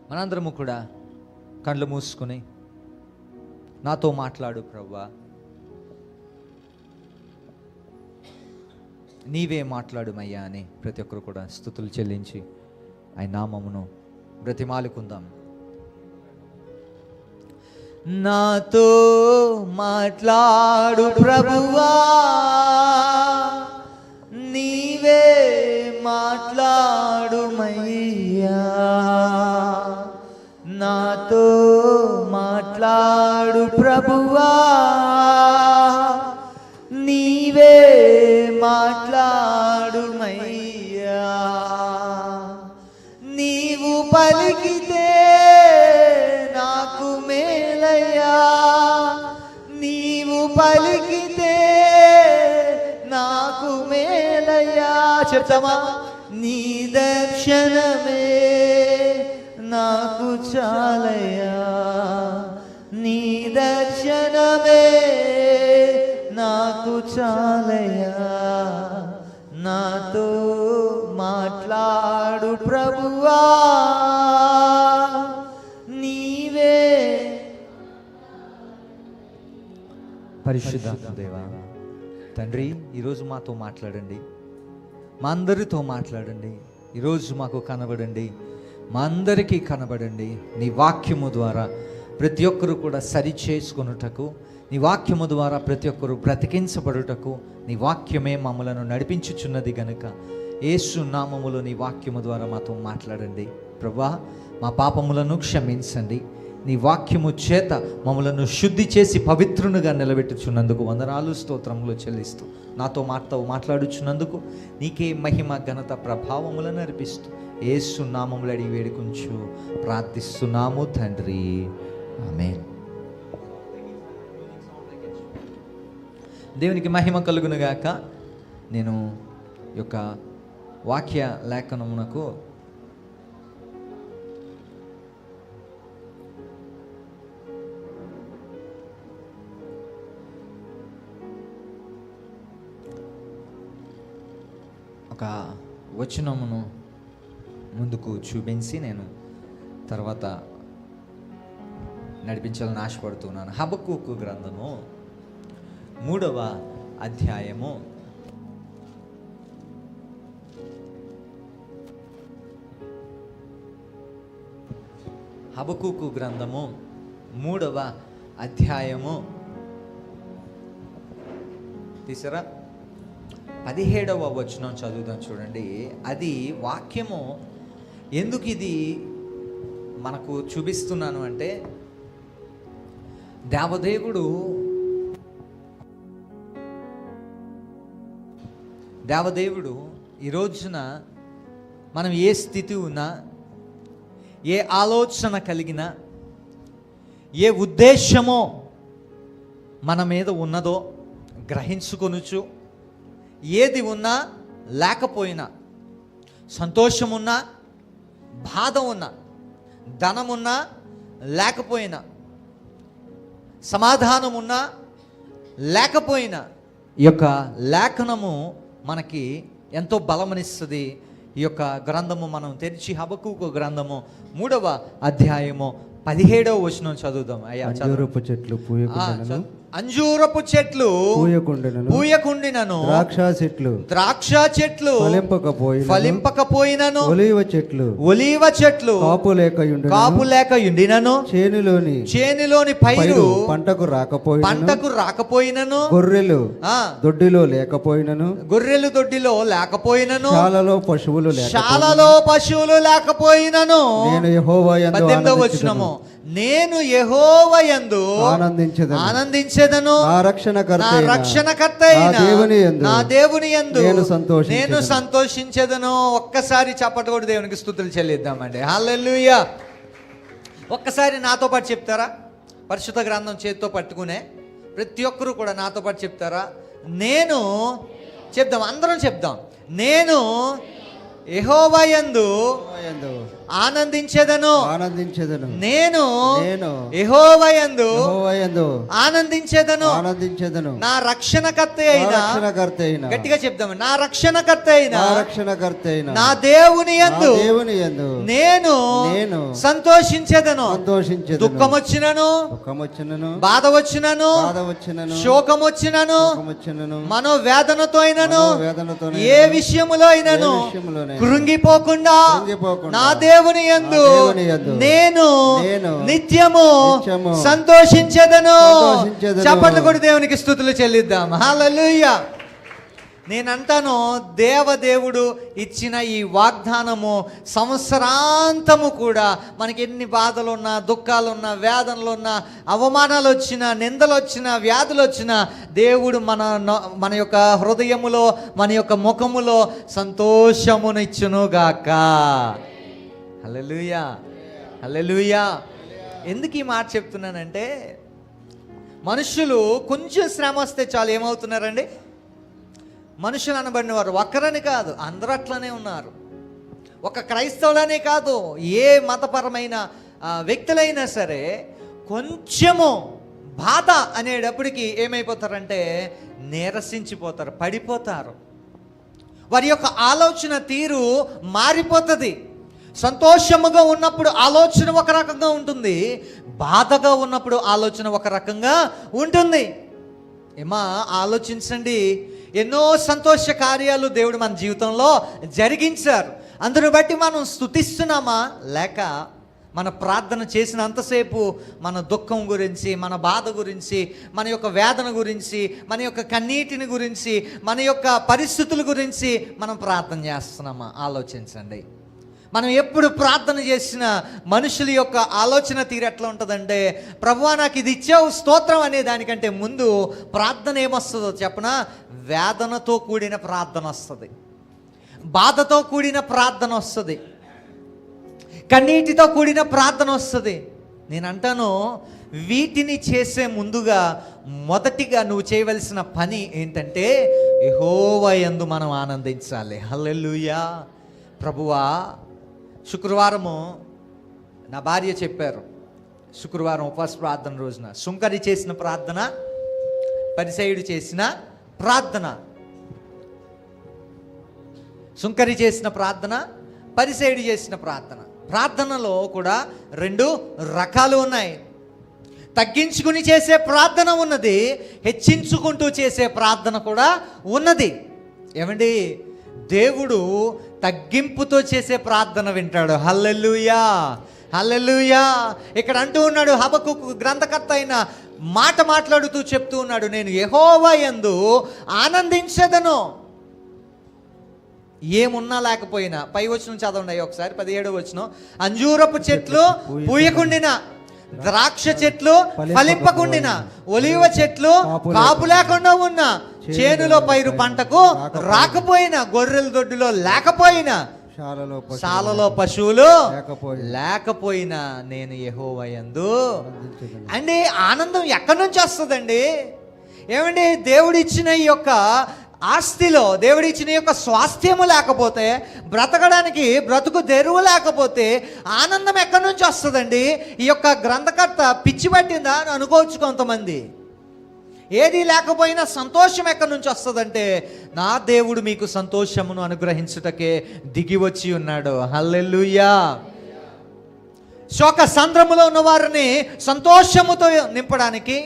మనందరము కూడా కళ్ళు మూసుకొని నాతో మాట్లాడు ప్రభువా, నీవే మాట్లాడుమయ్యా అని ప్రతి ఒక్కరు కూడా స్తుతులు చెల్లించి ఆయన నామమును బ్రతిమాలుకుందాం. నాతో మాట్లాడు ప్రభువా, నీవే మాట్లాడుమయ్యా. నాతో మాట్లాడు ప్రభువా, నీవే మాట్లాడుమయ్యా. నీవు పలికితే నాకు మేలయ్యా, నీవు పలికితే నాకు మేలయ్యా. చెప్తామా? నీ దర్శనమే నాకు చాలయ్యా, నీ దర్శనమే నాకు చాలయ్యా. నాతో మాట్లాడు ప్రభువా, నీవే. పరిశుద్ధాత్మ దేవా తండ్రి, ఈరోజు మాతో మాట్లాడండి, మా అందరితో మాట్లాడండి. ఈరోజు మాకు కనబడండి, మా అందరికీ కనబడండి. నీ వాక్యము ద్వారా ప్రతి ఒక్కరు కూడా సరి చేసుకొనుటకు, నీ వాక్యము ద్వారా ప్రతి ఒక్కరు బ్రతికించబడుటకు నీ వాక్యమే మమ్మలను నడిపించుచున్నది గనుక యేసు నామములో నీ వాక్యము ద్వారా మాతో మాట్లాడండి. ప్రభువా, మా పాపములను క్షమించండి. నీ వాక్యము చేత మమ్మలను శుద్ధి చేసి పవిత్రునిగా నిలబెట్టుచున్నందుకు వందనాలు, స్తోత్రములు చెల్లిస్తూ నాతో మాట్లాడుచున్నందుకు నీకే మహిమ, ఘనత, ప్రభావములను అర్పిస్తూ యేసు నామములో అడిగి వేడుకుంటూ ప్రార్థిస్తున్నాము తండ్రి, ఆమేన్. దేవునికి మహిమ కలుగునుగాక. నేను యొక్క వాక్య లేఖనమునకు ఒక వచనమును ముందుకు చూపించి నేను తర్వాత నడిపించాలని ఆశపడుతున్నాను. హబక్కూకు గ్రంథము 3వ అధ్యాయము 3వ అధ్యాయము తీసారా? 17వ వచనం చదువుదాం చూడండి. అది వాక్యము ఎందుకు ఇది మనకు చూపిస్తున్నాను అంటే, దేవదేవుడు ఈ రోజున మనం ఏ స్థితి ఉన్నా, ఏ ఆలోచన కలిగినా, ఏ ఉద్దేశమో మన మీద ఉన్నదో గ్రహించుకొనుచు, ఏది ఉన్నా లేకపోయినా, సంతోషమున్నా బాధ ఉన్నా, ధనమున్నా లేకపోయినా, సమాధానమున్నా లేకపోయినా, ఈ యొక్క లేఖనము మనకి ఎంతో బలమనిస్తుంది. ఈ యొక్క గ్రంథము మనం తెరిచి హబక్కూకు గ్రంథము 3వ అధ్యాయము 17వ వచనం చదువుదాం. అంజూరపు చెట్లు అంజూరపు చెట్లు పూయకుండినను, ద్రాక్ష చెట్లు ఫలింపకపోయినను, ఒలీవ చెట్లు కాపు లేకయుండినను, చేనులోని పైరు పంటకు రాకపోయినను, గొర్రెలు దొడ్డిలో లేకపోయినను, శాలలో పశువులు లేకపోయినను. నేను యెహోవాయందు 18వ వచనము, నేను యెహోవాయందు ఆనందించెదను, నా రక్షణకర్త అయిన నా దేవుని యందు నేను సంతోషించెదను. ఒక్కసారి చప్పట్లు కొట్టి దేవునికి స్తుతులు చెల్లిద్దామండి. హల్లెలూయా. ఒక్కసారి నాతో పాటు చెప్తారా? పరిశుద్ధ గ్రంథం చేతితో పట్టుకునే ప్రతి ఒక్కరూ కూడా నాతో పాటు చెప్తారా? నేను చెప్దాం, అందరం చెప్దాం. నేను యెహోవా యందు యందు ఆనందించెదను. ఆనందించెదను. నేను నేను యెహోవా యందు యెహోవా యందు ఆనందించెదను. ఆనందించెదను. నా రక్షణకర్త అయిన, రక్షణకర్త అయిన, గట్టిగా చెప్దాం, నా రక్షణకర్త అయిన, నా రక్షణకర్త అయిన నా దేవుని యందు దేవుని యందు నేను సంతోషించెదను. సంతోషించెదను. దుఃఖం వచ్చినను, దుఃఖం వచ్చినను, బాధ వచ్చినను, బాధ వచ్చినను, శోకం వచ్చినను, శోకం వచ్చినను, మనోవేదనతో అయినను, మనోవేదనతో ఏ విషయములో అయినను ఏ విషయములోనైనా కృంగిపోకుండా కృంగిపోకుండా నా దేవుని యందు దేవుని యందు నేను నేను నిత్యము నిత్యము సంతోషించెదను. సంతోషించెదను. చప్పట్లు కొట్టి దేవునికి స్తుతులు చెల్లిద్దాం. హల్లెలూయా. నేనంటాను, దేవదేవుడు ఇచ్చిన ఈ వాగ్దానము సంవత్సరాంతము కూడా మనకి ఎన్ని బాధలున్నా, దుఃఖాలున్నా, వేదనలున్నా, అవమానాలు వచ్చినా, నిందలు వచ్చినా, వ్యాధులు వచ్చినా, దేవుడు మన యొక్క హృదయములో, మన యొక్క ముఖములో సంతోషమునిచ్చునుగాక. హల్లెలూయా, హల్లెలూయా. ఎందుకు ఈ మాట చెప్తున్నానంటే, మనుషులు కొంచెం శ్రమ వస్తే చాలు ఏమవుతున్నారండి? మనుషులు అనబడిన వారు ఒక్కరని కాదు, అందరూ అట్లనే ఉన్నారు. ఒక క్రైస్తవులనే కాదు, ఏ మతపరమైన వ్యక్తులైనా సరే కొంచెము బాధ అనేటప్పటికి ఏమైపోతారంటే నీరసించిపోతారు, పడిపోతారు. వారి యొక్క ఆలోచన తీరు మారిపోతుంది. సంతోషముగా ఉన్నప్పుడు ఆలోచన ఒక రకంగా ఉంటుంది, బాధగా ఉన్నప్పుడు ఆలోచన ఒక రకంగా ఉంటుంది. ఏమా ఆలోచించండి, ఎన్నో సంతోష కార్యాలు దేవుడు మన జీవితంలో జరిగించారు. అందును బట్టి మనం స్తుతిస్తున్నామా, లేక మన ప్రార్థన చేసినంతసేపు మన దుఃఖం గురించి, మన బాధ గురించి, మన యొక్క వేదన గురించి, మన యొక్క కన్నీటిని గురించి, మన యొక్క పరిస్థితుల గురించి మనం ప్రార్థన చేస్తున్నామా? ఆలోచించండి. మనం ఎప్పుడు ప్రార్థన చేసిన మనుషుల యొక్క ఆలోచన తీరు ఎట్లా ఉంటుందంటే, ప్రభువా నాకు ఇది ఇచ్చావు స్తోత్రం అనే దానికంటే ముందు ప్రార్థన ఏమొస్తుందో చెప్పనా? వేదనతో కూడిన ప్రార్థన వస్తుంది, బాధతో కూడిన ప్రార్థన వస్తుంది, కన్నీటితో కూడిన ప్రార్థన వస్తుంది. నేను అంటాను, వీటిని చేసే ముందుగా మొదటిగా నువ్వు చేయవలసిన పని ఏంటంటే, యెహోవా యందు మనం ఆనందించాలి. హల్లెలూయా. ప్రభువా, శుక్రవారము నా భార్య చెప్పారు, శుక్రవారం ఉపవాస ప్రార్థన రోజున సుంకరి చేసిన ప్రార్థన, పరిసయ్యుడు చేసిన ప్రార్థన, సుంకరి చేసిన ప్రార్థన, పరిసయ్యుడు చేసిన ప్రార్థన. ప్రార్థనలో కూడా రెండు రకాలు ఉన్నాయి. తగ్గించుకుని చేసే ప్రార్థన ఉన్నది, హెచ్చించుకుంటూ చేసే ప్రార్థన కూడా ఉన్నది. ఏమండి, దేవుడు తగ్గింపుతో చేసే ప్రార్థన వింటాడు. హల్లెలూయా, హల్లెలూయా. ఇక్కడ అంటూ ఉన్నాడు, హబక్కూకు గ్రంథకర్త అయిన మాట మాట్లాడుతూ చెప్తూ ఉన్నాడు, నేను యెహోవా యందు ఆనందించెదను. ఏమున్నా లేకపోయినా, పై వచనం చదవండి ఒకసారి, 17వ వచనం. అంజూరపు చెట్లు పూయకుండిన, ద్రాక్ష చెట్లు ఫలింపకుండిన, ఒలివ చెట్లు కాపు లేకుండా ఉన్న, చేనులో పైరు పంటకు రాకపోయినా, గొర్రెల దొడ్డులో లేకపోయినా, శాలలో పశువులు లేకపోయినా నేను యెహోవా యందు. అండి, ఆనందం ఎక్కడి నుంచి వస్తుందండి? ఏమండి, దేవుడిచ్చిన ఈ యొక్క ఆస్తిలో, దేవుడిచ్చిన యొక్క స్వాస్థ్యము లేకపోతే, బ్రతకడానికి బ్రతుకు తెరువు లేకపోతే ఆనందం ఎక్కడి నుంచి వస్తుందండి? ఈ యొక్క గ్రంథకర్త పిచ్చి పట్టిందా అని అనుకోవచ్చు కొంతమంది. ఏది లేకపోయినా సంతోషం ఎక్కడి నుంచి వస్తుందంటే, నా దేవుడు మీకు సంతోషమును అనుగ్రహించుటకే దిగి వచ్చి ఉన్నాడు. హల్లెలూయా. శోక సంద్రములో ఉన్న వారిని సంతోషముతో నింపడానికి,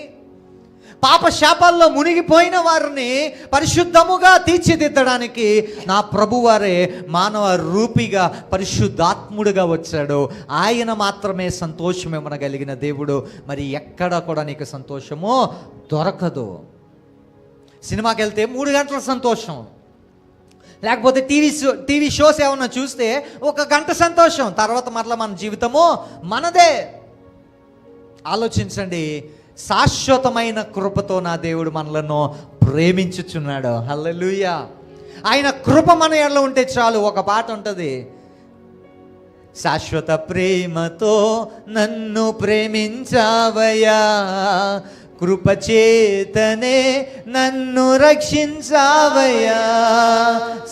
పాప శాపాల్లో మునిగిపోయిన వారిని పరిశుద్ధముగా తీర్చిదిద్దడానికి నా ప్రభువారే మానవ రూపిగా పరిశుద్ధాత్ముడుగా వచ్చాడు. ఆయన మాత్రమే సంతోషం ఇవ్వగలిగిన దేవుడు. మరి ఎక్కడ కూడా నీకు సంతోషము దొరకదు. సినిమాకి వెళ్తే 3 గంటల సంతోషం, లేకపోతే టీవీ షోస్ ఏమన్నా చూస్తే 1 గంట సంతోషం, తర్వాత మరలా మన జీవితము మనదే. ఆలోచించండి, శాశ్వతమైన కృపతో నా దేవుడు మనలను ప్రేమించుచున్నాడు. హల్లెలూయా. ఆయన కృప మన ఎడల ఉంటే చాలు. ఒక పాట ఉంటుంది, శాశ్వత ప్రేమతో నన్ను ప్రేమించావయ్యా, కృపచేతనే నన్ను రక్షించావయ్యా,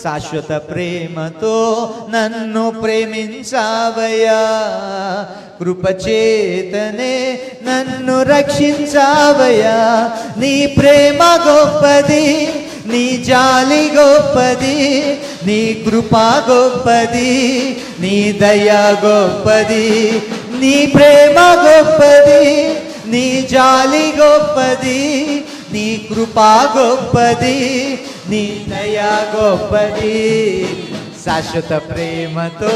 శాశ్వత ప్రేమతో నన్ను ప్రేమించావయ్యా, కృపచేతనే నన్ను రక్షించావయ్యా. నీ ప్రేమ గొప్పది, నీ జాలి గొప్పది, నీ కృప గొప్పది, నీ దయ గొప్పది. నీ ప్రేమ గొప్పది, నీ జాలి గొప్పది, నీ కృప గొప్పది, నీ దయ గొప్పది. శాశ్వత ప్రేమతో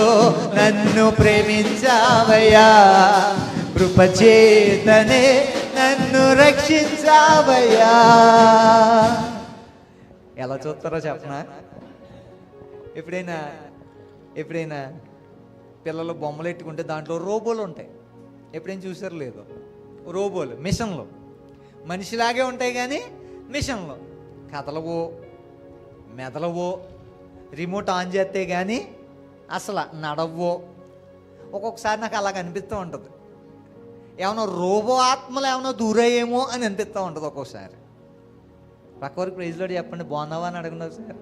నన్ను ప్రేమించావయ్యా, కృపచేతనే నన్ను రక్షించావయ్యా. ఎలా చూస్తారో చెప్పనా? ఎప్పుడైనా పిల్లలు బొమ్మలు ఎట్టుకుంటే దాంట్లో రోబోలు ఉంటాయి. ఎప్పుడైనా చూసారు లేదు? రోబోలు మిషన్లు మనిషిలాగే ఉంటాయి కానీ మిషన్లు కదలవో మెదలవో, రిమోట్ ఆన్ చేస్తే కానీ అసలు నడవో. ఒక్కొక్కసారి నాకు అలాగ అనిపిస్తూ ఉంటుంది, ఏమన్నా రోబో ఆత్మలు ఏమన్నా దూరయ్యేమో అని అనిపిస్తూ ఉంటుంది ఒక్కొక్కసారి. పక్క వరకు ప్రైజ్లో చెప్పండి, బాగున్నావా అని అడగండి సార్.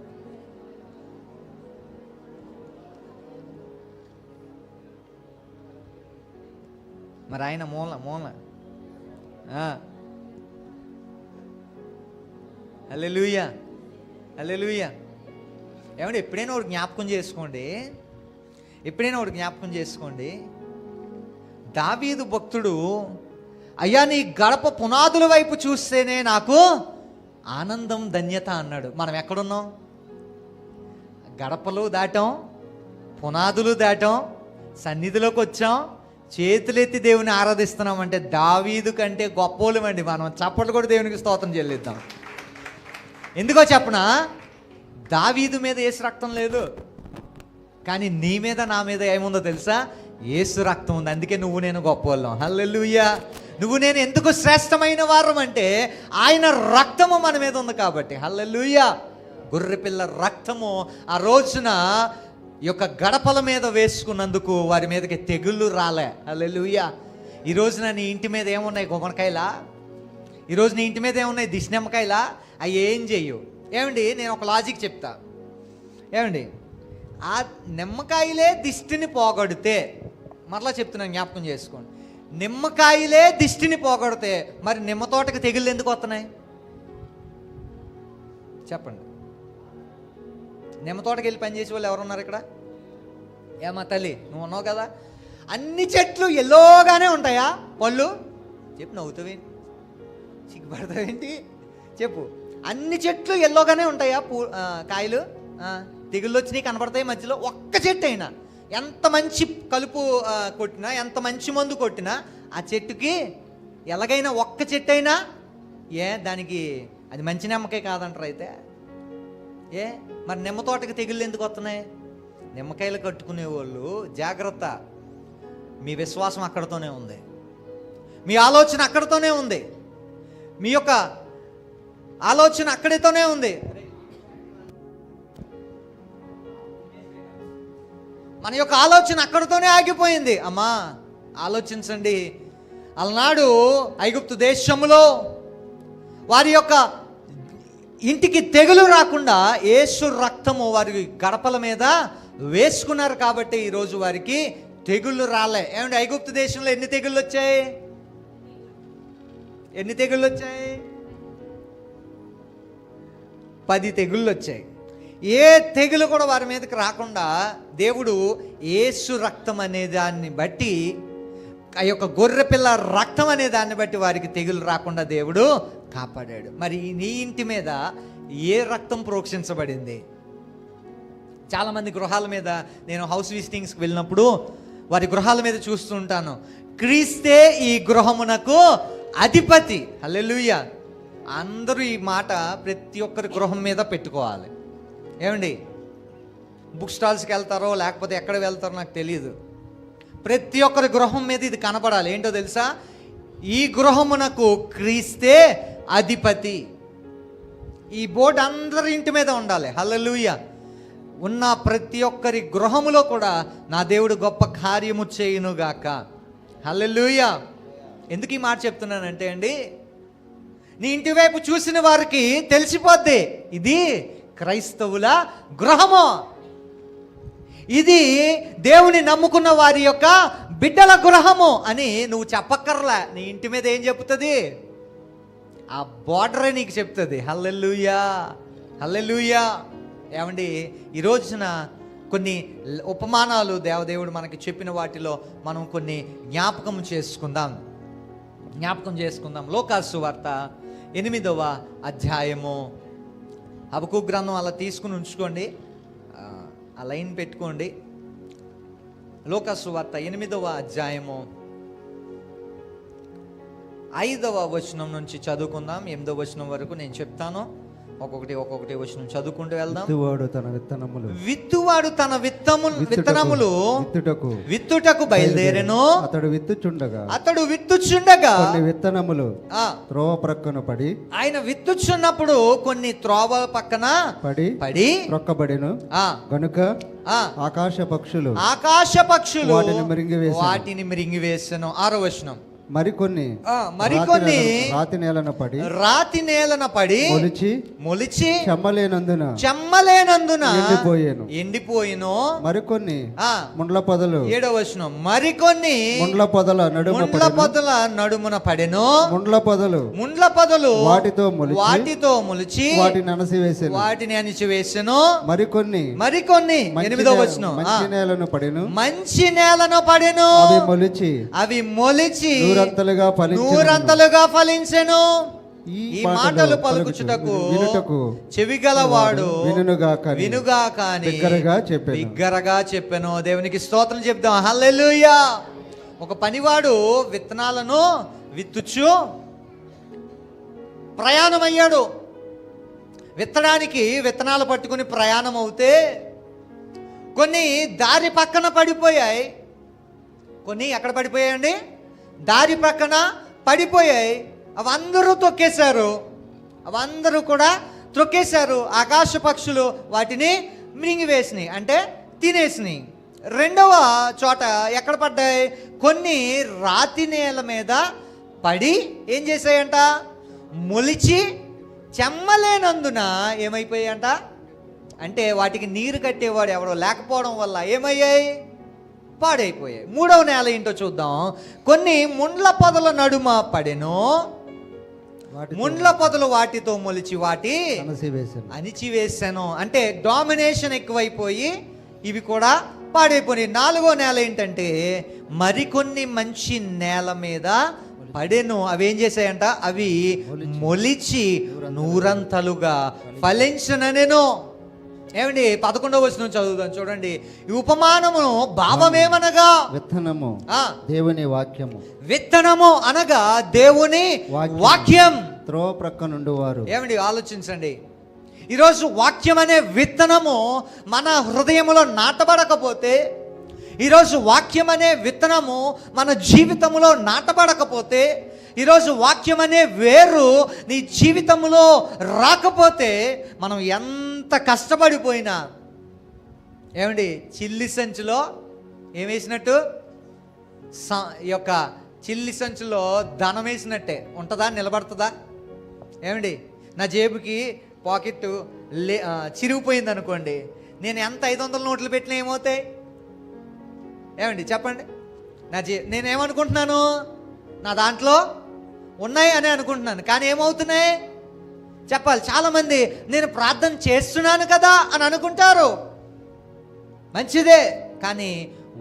మరి ఆయన మూల హల్లెలూయా హల్లెలూయా. ఏమంటే ఎప్పుడైనా ఒకటి జ్ఞాపకం చేసుకోండి, దావీదు భక్తుడు, అయ్యా నీ గడప పునాదుల వైపు చూస్తేనే నాకు ఆనందం ధన్యత అన్నాడు. మనం ఎక్కడున్నాం? గడపలు దాటాం, పునాదులు దాటాం, సన్నిధిలోకి వచ్చాం, చేతులెత్తి దేవుని ఆరాధిస్తున్నాం. అంటే దావీదు కంటే గొప్పోళ్ళమండి మనం. చప్పట్లు కూడా దేవునికి స్తోత్రం చెల్లిద్దాం. ఎందుకో చెప్పనా? దావీదు మీద యేసు రక్తం లేదు, కానీ నీ మీద నా మీద ఏముందో తెలుసా? యేసు రక్తం ఉంది. అందుకే నువ్వు నేను గొప్పవాళ్ళం. హల్లెలూయా. నువ్వు నేను ఎందుకు శ్రేష్టమైన వారం అంటే ఆయన రక్తము మన మీద ఉంది కాబట్టి. హల్లెలూయా. గొర్రెపిల్ల రక్తము ఆ రోజున ఈ యొక్క గడపల మీద వేసుకున్నందుకు వారి మీదకి తెగుళ్ళు రాలే. హల్లెలూయా. ఈ రోజున నీ ఇంటి మీద ఏమున్నాయి? గుమ్మడికాయలా? ఈరోజు నీ ఇంటి మీద ఏమున్నాయి? దిష్టినిమ్మకాయలా? అవి ఏం చెయ్యు. ఏమండి, నేను ఒక లాజిక్ చెప్తా. ఏమండి, ఆ నిమ్మకాయలే దిష్టిని పోగొడితే, మరలా చెప్తున్నాను జ్ఞాపకం చేసుకోండి, నిమ్మకాయలే దిష్టిని పోగొడితే మరి నిమ్మ తోటకి తెగుళ్ళు ఎందుకు వస్తున్నాయి చెప్పండి? నిమ్మ తోటకి వెళ్ళి పని చేసే వాళ్ళు ఎవరున్నారు ఇక్కడ? ఏమా తల్లి, నువ్వు ఉన్నావు కదా. అన్ని చెట్లు ఎల్లోగానే ఉంటాయా పళ్ళు? చెప్పు, నవ్వుతావేంటి, సిగ్గుపడతావేంటి? చెప్పు. అన్ని చెట్లు ఎల్లోగానే ఉంటాయా కాయలు? తెగుళ్ళు వచ్చినాయి కనపడతాయి మధ్యలో. ఒక్క చెట్టు అయినా ఎంత మంచి కలుపు కొట్టినా, ఎంత మంచి మందు కొట్టినా ఆ చెట్టుకి ఎలాగైనా ఒక్క చెట్టు అయినా దానికి అది మంచి నిమ్మకాయ కాదంటారు. అయితే మరి నిమ్మ తోటకి తెగుళ్ళు ఎందుకు వస్తున్నాయి? నిమ్మకాయలు కట్టుకునే వాళ్ళు జాగ్రత్త. మీ విశ్వాసం అక్కడితోనే ఉంది, మీ ఆలోచన అక్కడితోనే ఉంది, మీ యొక్క ఆలోచన అక్కడితోనే ఉంది. మన యొక్క ఆలోచన అక్కడితోనే ఆగిపోయింది. అమ్మా ఆలోచించండి. అలనాడు ఐగుప్తు దేశంలో వారి యొక్క ఇంటికి తెగులు రాకుండా యేసు రక్తము వారి గడపల మీద వేసుకున్నారు కాబట్టి ఈరోజు వారికి తెగుళ్ళు రాలే. ఏమంటే ఐగుప్తు దేశంలో ఎన్ని తెగుళ్ళు వచ్చాయి? 10 తెగుళ్ళు వచ్చాయి. ఏ తెగులు కూడా వారి మీదకి రాకుండా దేవుడు యేసు రక్తం అనే దాన్ని బట్టి, ఆ యొక్క గొర్రెపిల్ల రక్తం అనే దాన్ని బట్టి వారికి తెగులు రాకుండా దేవుడు కాపాడాడు. మరి నీ ఇంటి మీద ఏ రక్తం ప్రోక్షించబడింది? చాలామంది గృహాల మీద, నేను హౌస్ విజిటింగ్స్కి వెళ్ళినప్పుడు వారి గృహాల మీద చూస్తుంటాను, క్రీస్తే ఈ గృహమునకు అధిపతి. హల్లెలూయా. అందరూ ఈ మాట ప్రతి ఒక్కరి గృహం మీద పెట్టుకోవాలి. ఏమండి, బుక్ స్టాల్స్కి వెళ్తారో లేకపోతే ఎక్కడ వెళ్తారో నాకు తెలియదు, ప్రతి ఒక్కరి గృహం మీద ఇది కనపడాలి. ఏంటో తెలుసా? ఈ గృహమునకు క్రీస్తే అధిపతి. ఈ బోర్డు అందరి ఇంటి మీద ఉండాలి. హల్లెలూయా. ఉన్న ప్రతి ఒక్కరి గృహములో కూడా నా దేవుడు గొప్ప కార్యము చేయునుగాక. హల్లెలూయా. ఎందుకు ఈ మాట చెప్తున్నానంటే అండి, నీ ఇంటి వైపు చూసిన వారికి తెలిసిపోద్ది, ఇది క్రైస్తవుల గృహము, ఇది దేవుని నమ్ముకున్న వారి యొక్క బిడ్డల గృహము అని నువ్వు చెప్పక్కర్లా. నీ ఇంటి మీద ఏం చెప్తుంది? ఆ బోర్డరే నీకు చెప్తుంది. హల్లెలూయా, హల్లెలూయా. ఏమండి, ఈ రోజున కొన్ని ఉపమానాలు దేవదేవుడు మనకి చెప్పిన వాటిలో మనం కొన్ని జ్ఞాపకం చేసుకుందాం. లోకాసు వార్త 8వ అధ్యాయము. హబక్కూకు గ్రంథం అలా తీసుకుని ఉంచుకోండి, ఆ లైన్ పెట్టుకోండి. లోకాసు వార్త 8వ అధ్యాయము 5వ వచనం నుంచి చదువుకుందాం. 8వ వచనం వరకు నేను చెప్తాను. ఒక్కొక్కటి వచనం చదువుకుంటూ వెళ్దాం. విత్తువాడు తన విత్తనములు విత్తుటకు బయలుదేరెను. అతడు విత్తుచుండగా కొన్ని విత్తనములు త్రోవ ప్రక్కన పడి, ఆయన విత్తుచున్నప్పుడు కొన్ని త్రోవ పక్కన పడి రొక్కబడెను. గనుక ఆకాశ పక్షులు వాటిని మిరింగివేసెను. 6వ వచనం. మరికొన్ని రాతి నేలన పడి మొలిచి చెమ్మలేనందున ఎండిపోయెను. మరికొన్ని ముండ్ల పొదలు. 7వ వచనం. మరికొన్ని ముండ్ల పొదల నడుమున పడెను. ముండ్ల పొదలు వాటితో మొలిచి వాటిని అణిచివేసెను. మరికొన్ని 8వ వచనం. మంచి నేలను పడెను. అవి మొలిచి నూరంతలుగా ఫలించెను. ఈ మాటలు పలుకుచుటకు చెవిగలవాడు వినుగాక అని బిగ్గరగా చెప్పెను. దేవునికి స్తోత్రం చెప్దాం. హల్లెలూయా. ఒక పనివాడు విత్తనాలను విత్తుచు ప్రయాణమయ్యాడు. విత్తడానికి విత్తనాలు పట్టుకుని ప్రయాణం అవుతే కొన్ని దారి పక్కన పడిపోయాయి. కొన్ని ఎక్కడ పడిపోయాయండి? దారి పక్కన పడిపోయాయి. అవందరూ త్రొక్కేశారు. ఆకాశ పక్షులు వాటిని మింగివేసినాయి, అంటే తినేసినాయి. 2వ చోట ఎక్కడ పడ్డాయి? కొన్ని రాతి నేల మీద పడి ఏం చేశాయంట? మొలిచి చెమ్మలేనందున ఏమైపోయాయంట? అంటే వాటికి నీరు కట్టేవాడు ఎవడో లేకపోవడం వల్ల ఏమయ్యాయి? పాడైపోయాయి. 3వ నేల ఏంటో చూద్దాం. కొన్ని ముండ్ల పొదల నడుమ పడెను. ముండ్ల పొదలు వాటితో మొలిచి వాటి అణిచివేశాను. అంటే డామినేషన్ ఎక్కువైపోయి ఇవి కూడా పాడైపోయి. 4వ నేల ఏంటంటే మరికొన్ని మంచి నేల మీద పడెను. అవి ఏం చేశాయంట? అవి మొలిచి నూరంతలుగా ఫలించుననెను. ఏమండి, 11వ వచనం చదువుదాం. చూడండి, ఈ ఉపమానమును భావమేమనగా విత్తనము దేవుని వాక్యము. విత్తనము అనగా దేవుని వాక్యం. త్రోవ ప్రక్క నుండి వారు. ఏమండి, ఆలోచించండి. ఈరోజు వాక్యం అనే విత్తనము మన హృదయములో నాటబడకపోతే, ఈరోజు వాక్యం అనే విత్తనము మన జీవితంలో నాటబడకపోతే, ఈరోజు వాక్యం అనే వేరు నీ జీవితంలో రాకపోతే మనం ఎంత కష్టపడిపోయినా, ఏమండి, చిల్లి సంచిలో ఏం వేసినట్టు? ఈ యొక్క చిల్లి సంచిలో ధనం వేసినట్టే ఉంటుందా? నిలబడుతుందా? ఏమండి, నా జేబుకి పాకెట్ చిరిగిపోయింది అనుకోండి, నేను ఎంత 500 నోట్లు పెట్టినా ఏమవుతాయి? ఏమండి చెప్పండి. నేనేమనుకుంటున్నాను? నా దాంట్లో ఉన్నాయి అని అనుకుంటున్నాను, కానీ ఏమవుతున్నాయి చెప్పాలి. చాలామంది నేను ప్రార్థన చేస్తున్నాను కదా అని అనుకుంటారు, మంచిదే. కానీ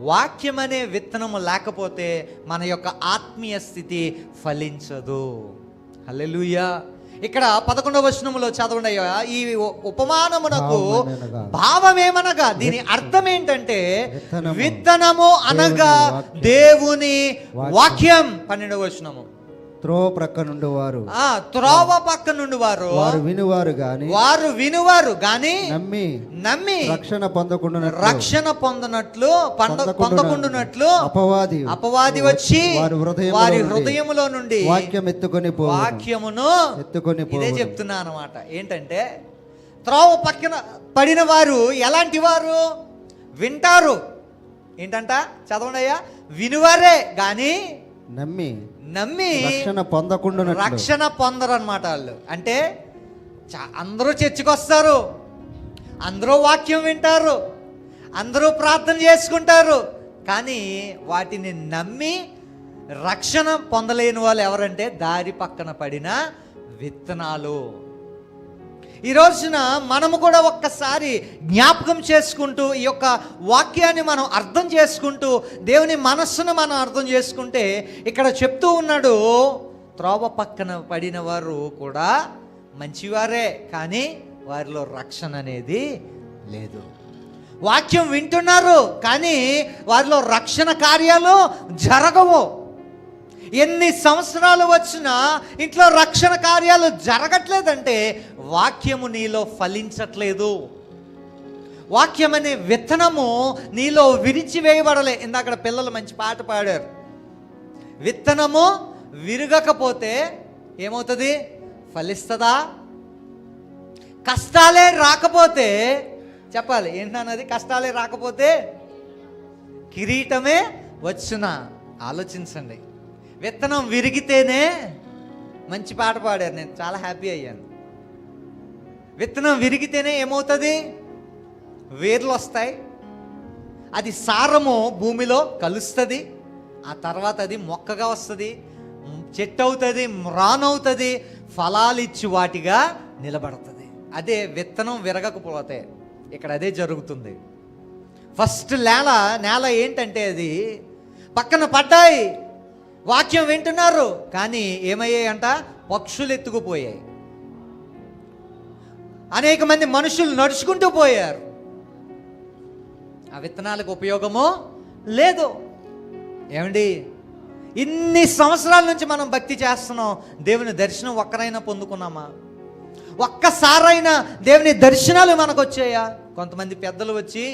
వాక్యం అనే విత్తనము లేకపోతే మన యొక్క ఆత్మీయ స్థితి ఫలించదు. హల్లెలూయా. ఇక్కడ 11వ వచనములో చదవండి. ఈ ఉపమానమునకు భావమేమనగా, దీని అర్థం ఏంటంటే విత్తనము అనగా దేవుని వాక్యం. 12వ వచనము. త్రోవ ప్రక్క నుండి వారు. త్రోవ పక్క నుండి వారు వినువారు గాని నమ్మి రక్షణ పొందనట్లు అపవాది వచ్చి వారి హృదయములో నుండి వాక్యమును ఇదే చెప్తున్నా అన్నమాట. ఏంటంటే త్రోవ పక్కన పడిన వారు ఎలాంటి వారు? వింటారు. ఏంటంట? చదవండి అయ్యా. వినువారే గాని నమ్మి రక్షణ పొందకుండా రక్షణ పొందరు అనమాట వాళ్ళు. అంటే అందరూ చర్చికి వస్తారు, అందరూ వాక్యం వింటారు, అందరూ ప్రార్థన చేసుకుంటారు, కానీ వాటిని నమ్మి రక్షణ పొందలేని వాళ్ళు ఎవరంటే దారి పక్కన పడిన విత్తనాలు. ఈ రోజున మనము కూడా ఒక్కసారి జ్ఞాపకం చేసుకుంటూ ఈ యొక్క వాక్యాన్ని మనం అర్థం చేసుకుంటూ దేవుని మనస్సును మనం అర్థం చేసుకుంటే ఇక్కడ చెప్తూ ఉన్నాడు, త్రోవ పక్కన పడిన వారు కూడా మంచివారే, కానీ వారిలో రక్షణ అనేది లేదు. వాక్యం వింటున్నారు, కానీ వారిలో రక్షణ కార్యాలు జరగవు. ఎన్ని సంవత్సరాలు వచ్చినా ఇంట్లో రక్షణ కార్యాలు జరగట్లేదంటే వాక్యము నీలో ఫలించట్లేదు. వాక్యం అనే విత్తనము నీలో విరిచివేయబడలే. ఇందాక పిల్లలు మంచి పాట పాడారు. విత్తనము విరగకపోతే ఏమవుతుంది? ఫలిస్తుందా? కష్టాలే రాకపోతే చెప్పాలి ఏంటన్నది, కష్టాలే రాకపోతే కిరీటమే వచ్చునా? ఆలోచించండి. విత్తనం విరిగితేనే, మంచి పాట పాడారు, నేను చాలా హ్యాపీ అయ్యాను. విత్తనం విరిగితేనే ఏమవుతుంది? వేర్లు వస్తాయి, అది సారము భూమిలో కలుస్తుంది, ఆ తర్వాత అది మొక్కగా వస్తుంది, చెట్టు అవుతుంది, మ్రానవుతుంది, ఫలాలు ఇచ్చి వాటిగా నిలబడుతుంది. అదే విత్తనం విరగకపోతే ఇక్కడ అదే జరుగుతుంది. ఫస్ట్ నేల ఏంటంటే అది పక్కన పడ్డాయి, వాక్యం వింటున్నారు, కానీ ఏమయ్యాయి అంట? పక్షులు ఎత్తుకుపోయాయి. అనేక మంది మనుషులు నడుచుకుంటూ పోయారు. ఆ విత్తనాలకు ఉపయోగము లేదు. ఏమండి, ఇన్ని సంవత్సరాల నుంచి మనం భక్తి చేస్తున్నాం, దేవుని దర్శనం ఒక్కరైనా పొందుకున్నామా? ఒక్కసారైనా దేవుని దర్శనాలు మనకు వచ్చాయా? కొంతమంది పెద్దలు వచ్చి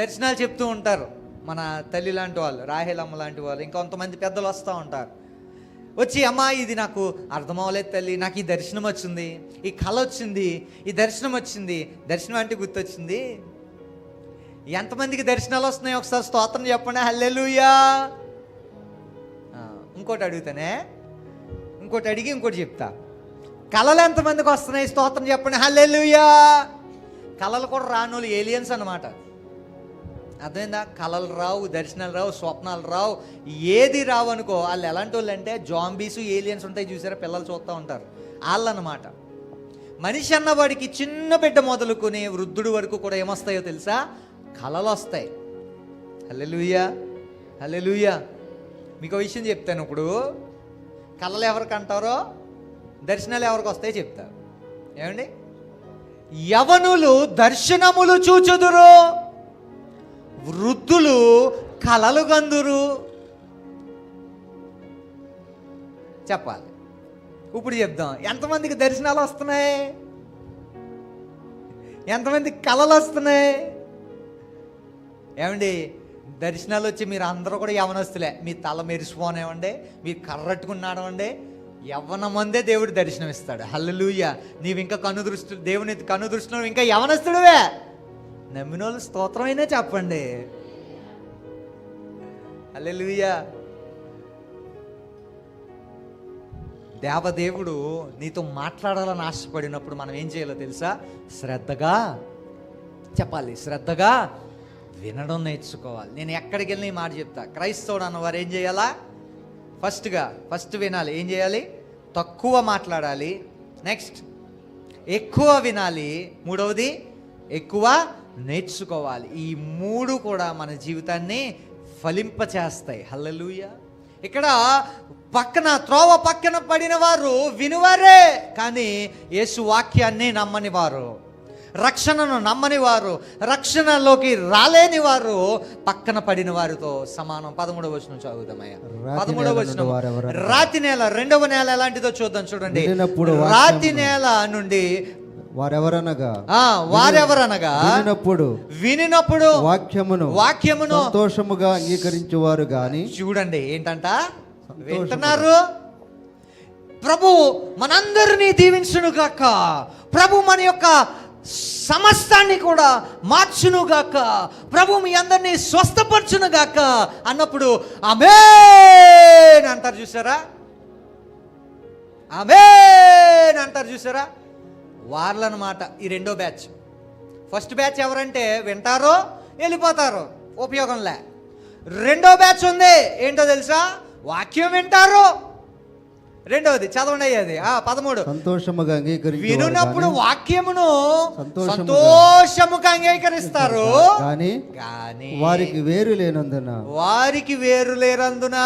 దర్శనాలు చెప్తూ ఉంటారు. మన తల్లి లాంటి వాళ్ళు, రాహేలమ్మ లాంటి వాళ్ళు, ఇంకొంతమంది పెద్దలు వస్తూ ఉంటారు. వచ్చి, అమ్మా ఇది నాకు అర్థం అవ్వలేదు తల్లి, నాకు ఈ దర్శనం వచ్చింది, ఈ కళ వచ్చింది, ఈ దర్శనం వచ్చింది. దర్శనం అంటే గుర్తొచ్చింది. ఎంతమందికి దర్శనాలు వస్తున్నాయి ఒకసారి స్తోత్రం చెప్పండి, హల్లెలూయా. ఇంకోటి అడుగుతానే, ఇంకోటి అడిగి ఇంకోటి చెప్తా. కళలు ఎంతమందికి వస్తున్నాయి స్తోత్రం చెప్పండి, హల్లెలూయా. కళలు కూడా రానోళ్ళు ఏలియన్స్ అన్నమాట. అర్థమైందా? కళలు రావు, దర్శనాలు రావు, స్వప్నాలు రావు, ఏది రావు అనుకో. వాళ్ళు ఎలాంటి వాళ్ళు అంటే జాంబీసు, ఏలియన్స్ ఉంటాయి చూసారా, పిల్లలు చూస్తూ ఉంటారు, వాళ్ళు అన్నమాట. మనిషి అన్నవాడికి చిన్న బిడ్డ మొదలుకొని వృద్ధుడు వరకు కూడా ఏమొస్తాయో తెలుసా? కళలు వస్తాయి. హల్లెలూయా, హల్లెలూయా. మీకు విషయం చెప్తాను. ఇప్పుడు కళలు ఎవరికి అంటారో, దర్శనాలు ఎవరికి వస్తాయో చెప్తా. ఏమండి? యవనులు దర్శనములు చూచుదురు, వృద్ధులు కలలు గందురు. చెప్పాలి. ఇప్పుడు చెప్దాం, ఎంతమందికి దర్శనాలు వస్తున్నాయి, ఎంతమందికి కళలు వస్తున్నాయి? ఏమండి, దర్శనాలు వచ్చి మీరు అందరూ కూడా యవనస్తులే, మీ తల మెరిసిపోనివ్వండి, మీరు కర్రట్టుకున్నాడవండి, యవ్వన మందే దేవుడు దర్శనం ఇస్తాడు. హల్లెలూయా. నీవు ఇంకా దేవుని కను దృష్టిలో ఇంకా యవనస్తుడివే. నమ్మిన వాళ్ళు స్తోత్రమైనా చెప్పండి, హల్లెలూయా. దేవదేవుడు నీతో మాట్లాడాలని ఆశపడినప్పుడు మనం ఏం చేయాలో తెలుసా? శ్రద్ధగా చెప్పాలి, శ్రద్ధగా వినడం నేర్చుకోవాలి. నేను ఎక్కడికి వెళ్ళి ఈ మాట చెప్తా. క్రైస్తవుడు అన్నవారు ఏం చేయాలా? ఫస్ట్ వినాలి. ఏం చేయాలి? తక్కువ మాట్లాడాలి. నెక్స్ట్ ఎక్కువ వినాలి. మూడవది ఎక్కువ నేర్చుకోవాలి. ఈ మూడు కూడా మన జీవితాన్ని ఫలింపచేస్తాయి. హల్లెలూయా. ఇక్కడ త్రోవ పక్కన పడిన వారు వినువారే, కానీ యేసు వాక్యాన్ని నమ్మని వారు, రక్షణను నమ్మని వారు, రక్షణలోకి రాలేని వారు పక్కన పడిన వారితో సమానం. 13వ వచనం చదువుదామయ్యా. 13వ వచనం. రాతి నేల, రెండవ నేల ఎలాంటిదో చూద్దాం. చూడండి. రాతి నేల నుండి వారెవరనగా వినినప్పుడు వాక్యమును సంతోషముగా అంగీకరించేవారు గాని. చూడండి ఏంటంట, వింటున్నారు. ప్రభు మనందరినీ దీవించును గాక, ప్రభు మన యొక్క సమస్తాన్ని కూడా మార్చును గాక, ప్రభు మీ అందరినీ స్వస్థపరచును గాక అన్నప్పుడు ఆమేన్ అంటారు చూసారా, ఆమేన్ అంటారు చూసారా, వాళ్ళనమాట ఈ రెండో బ్యాచ్. ఫస్ట్ బ్యాచ్ ఎవరంటే వింటారో వెళ్ళిపోతారు, ఉపయోగంలే. రెండో బ్యాచ్ ఉంది, ఏంటో తెలుసా, వాక్యం వింటారు. రెండవది చదవండి అది 13. సంతోషముగా అంగీకరించి వినున్నప్పుడు వాక్యమును సంతోషముగా అంగీకరిస్తారు, కానీ వారికి వేరు లేనందున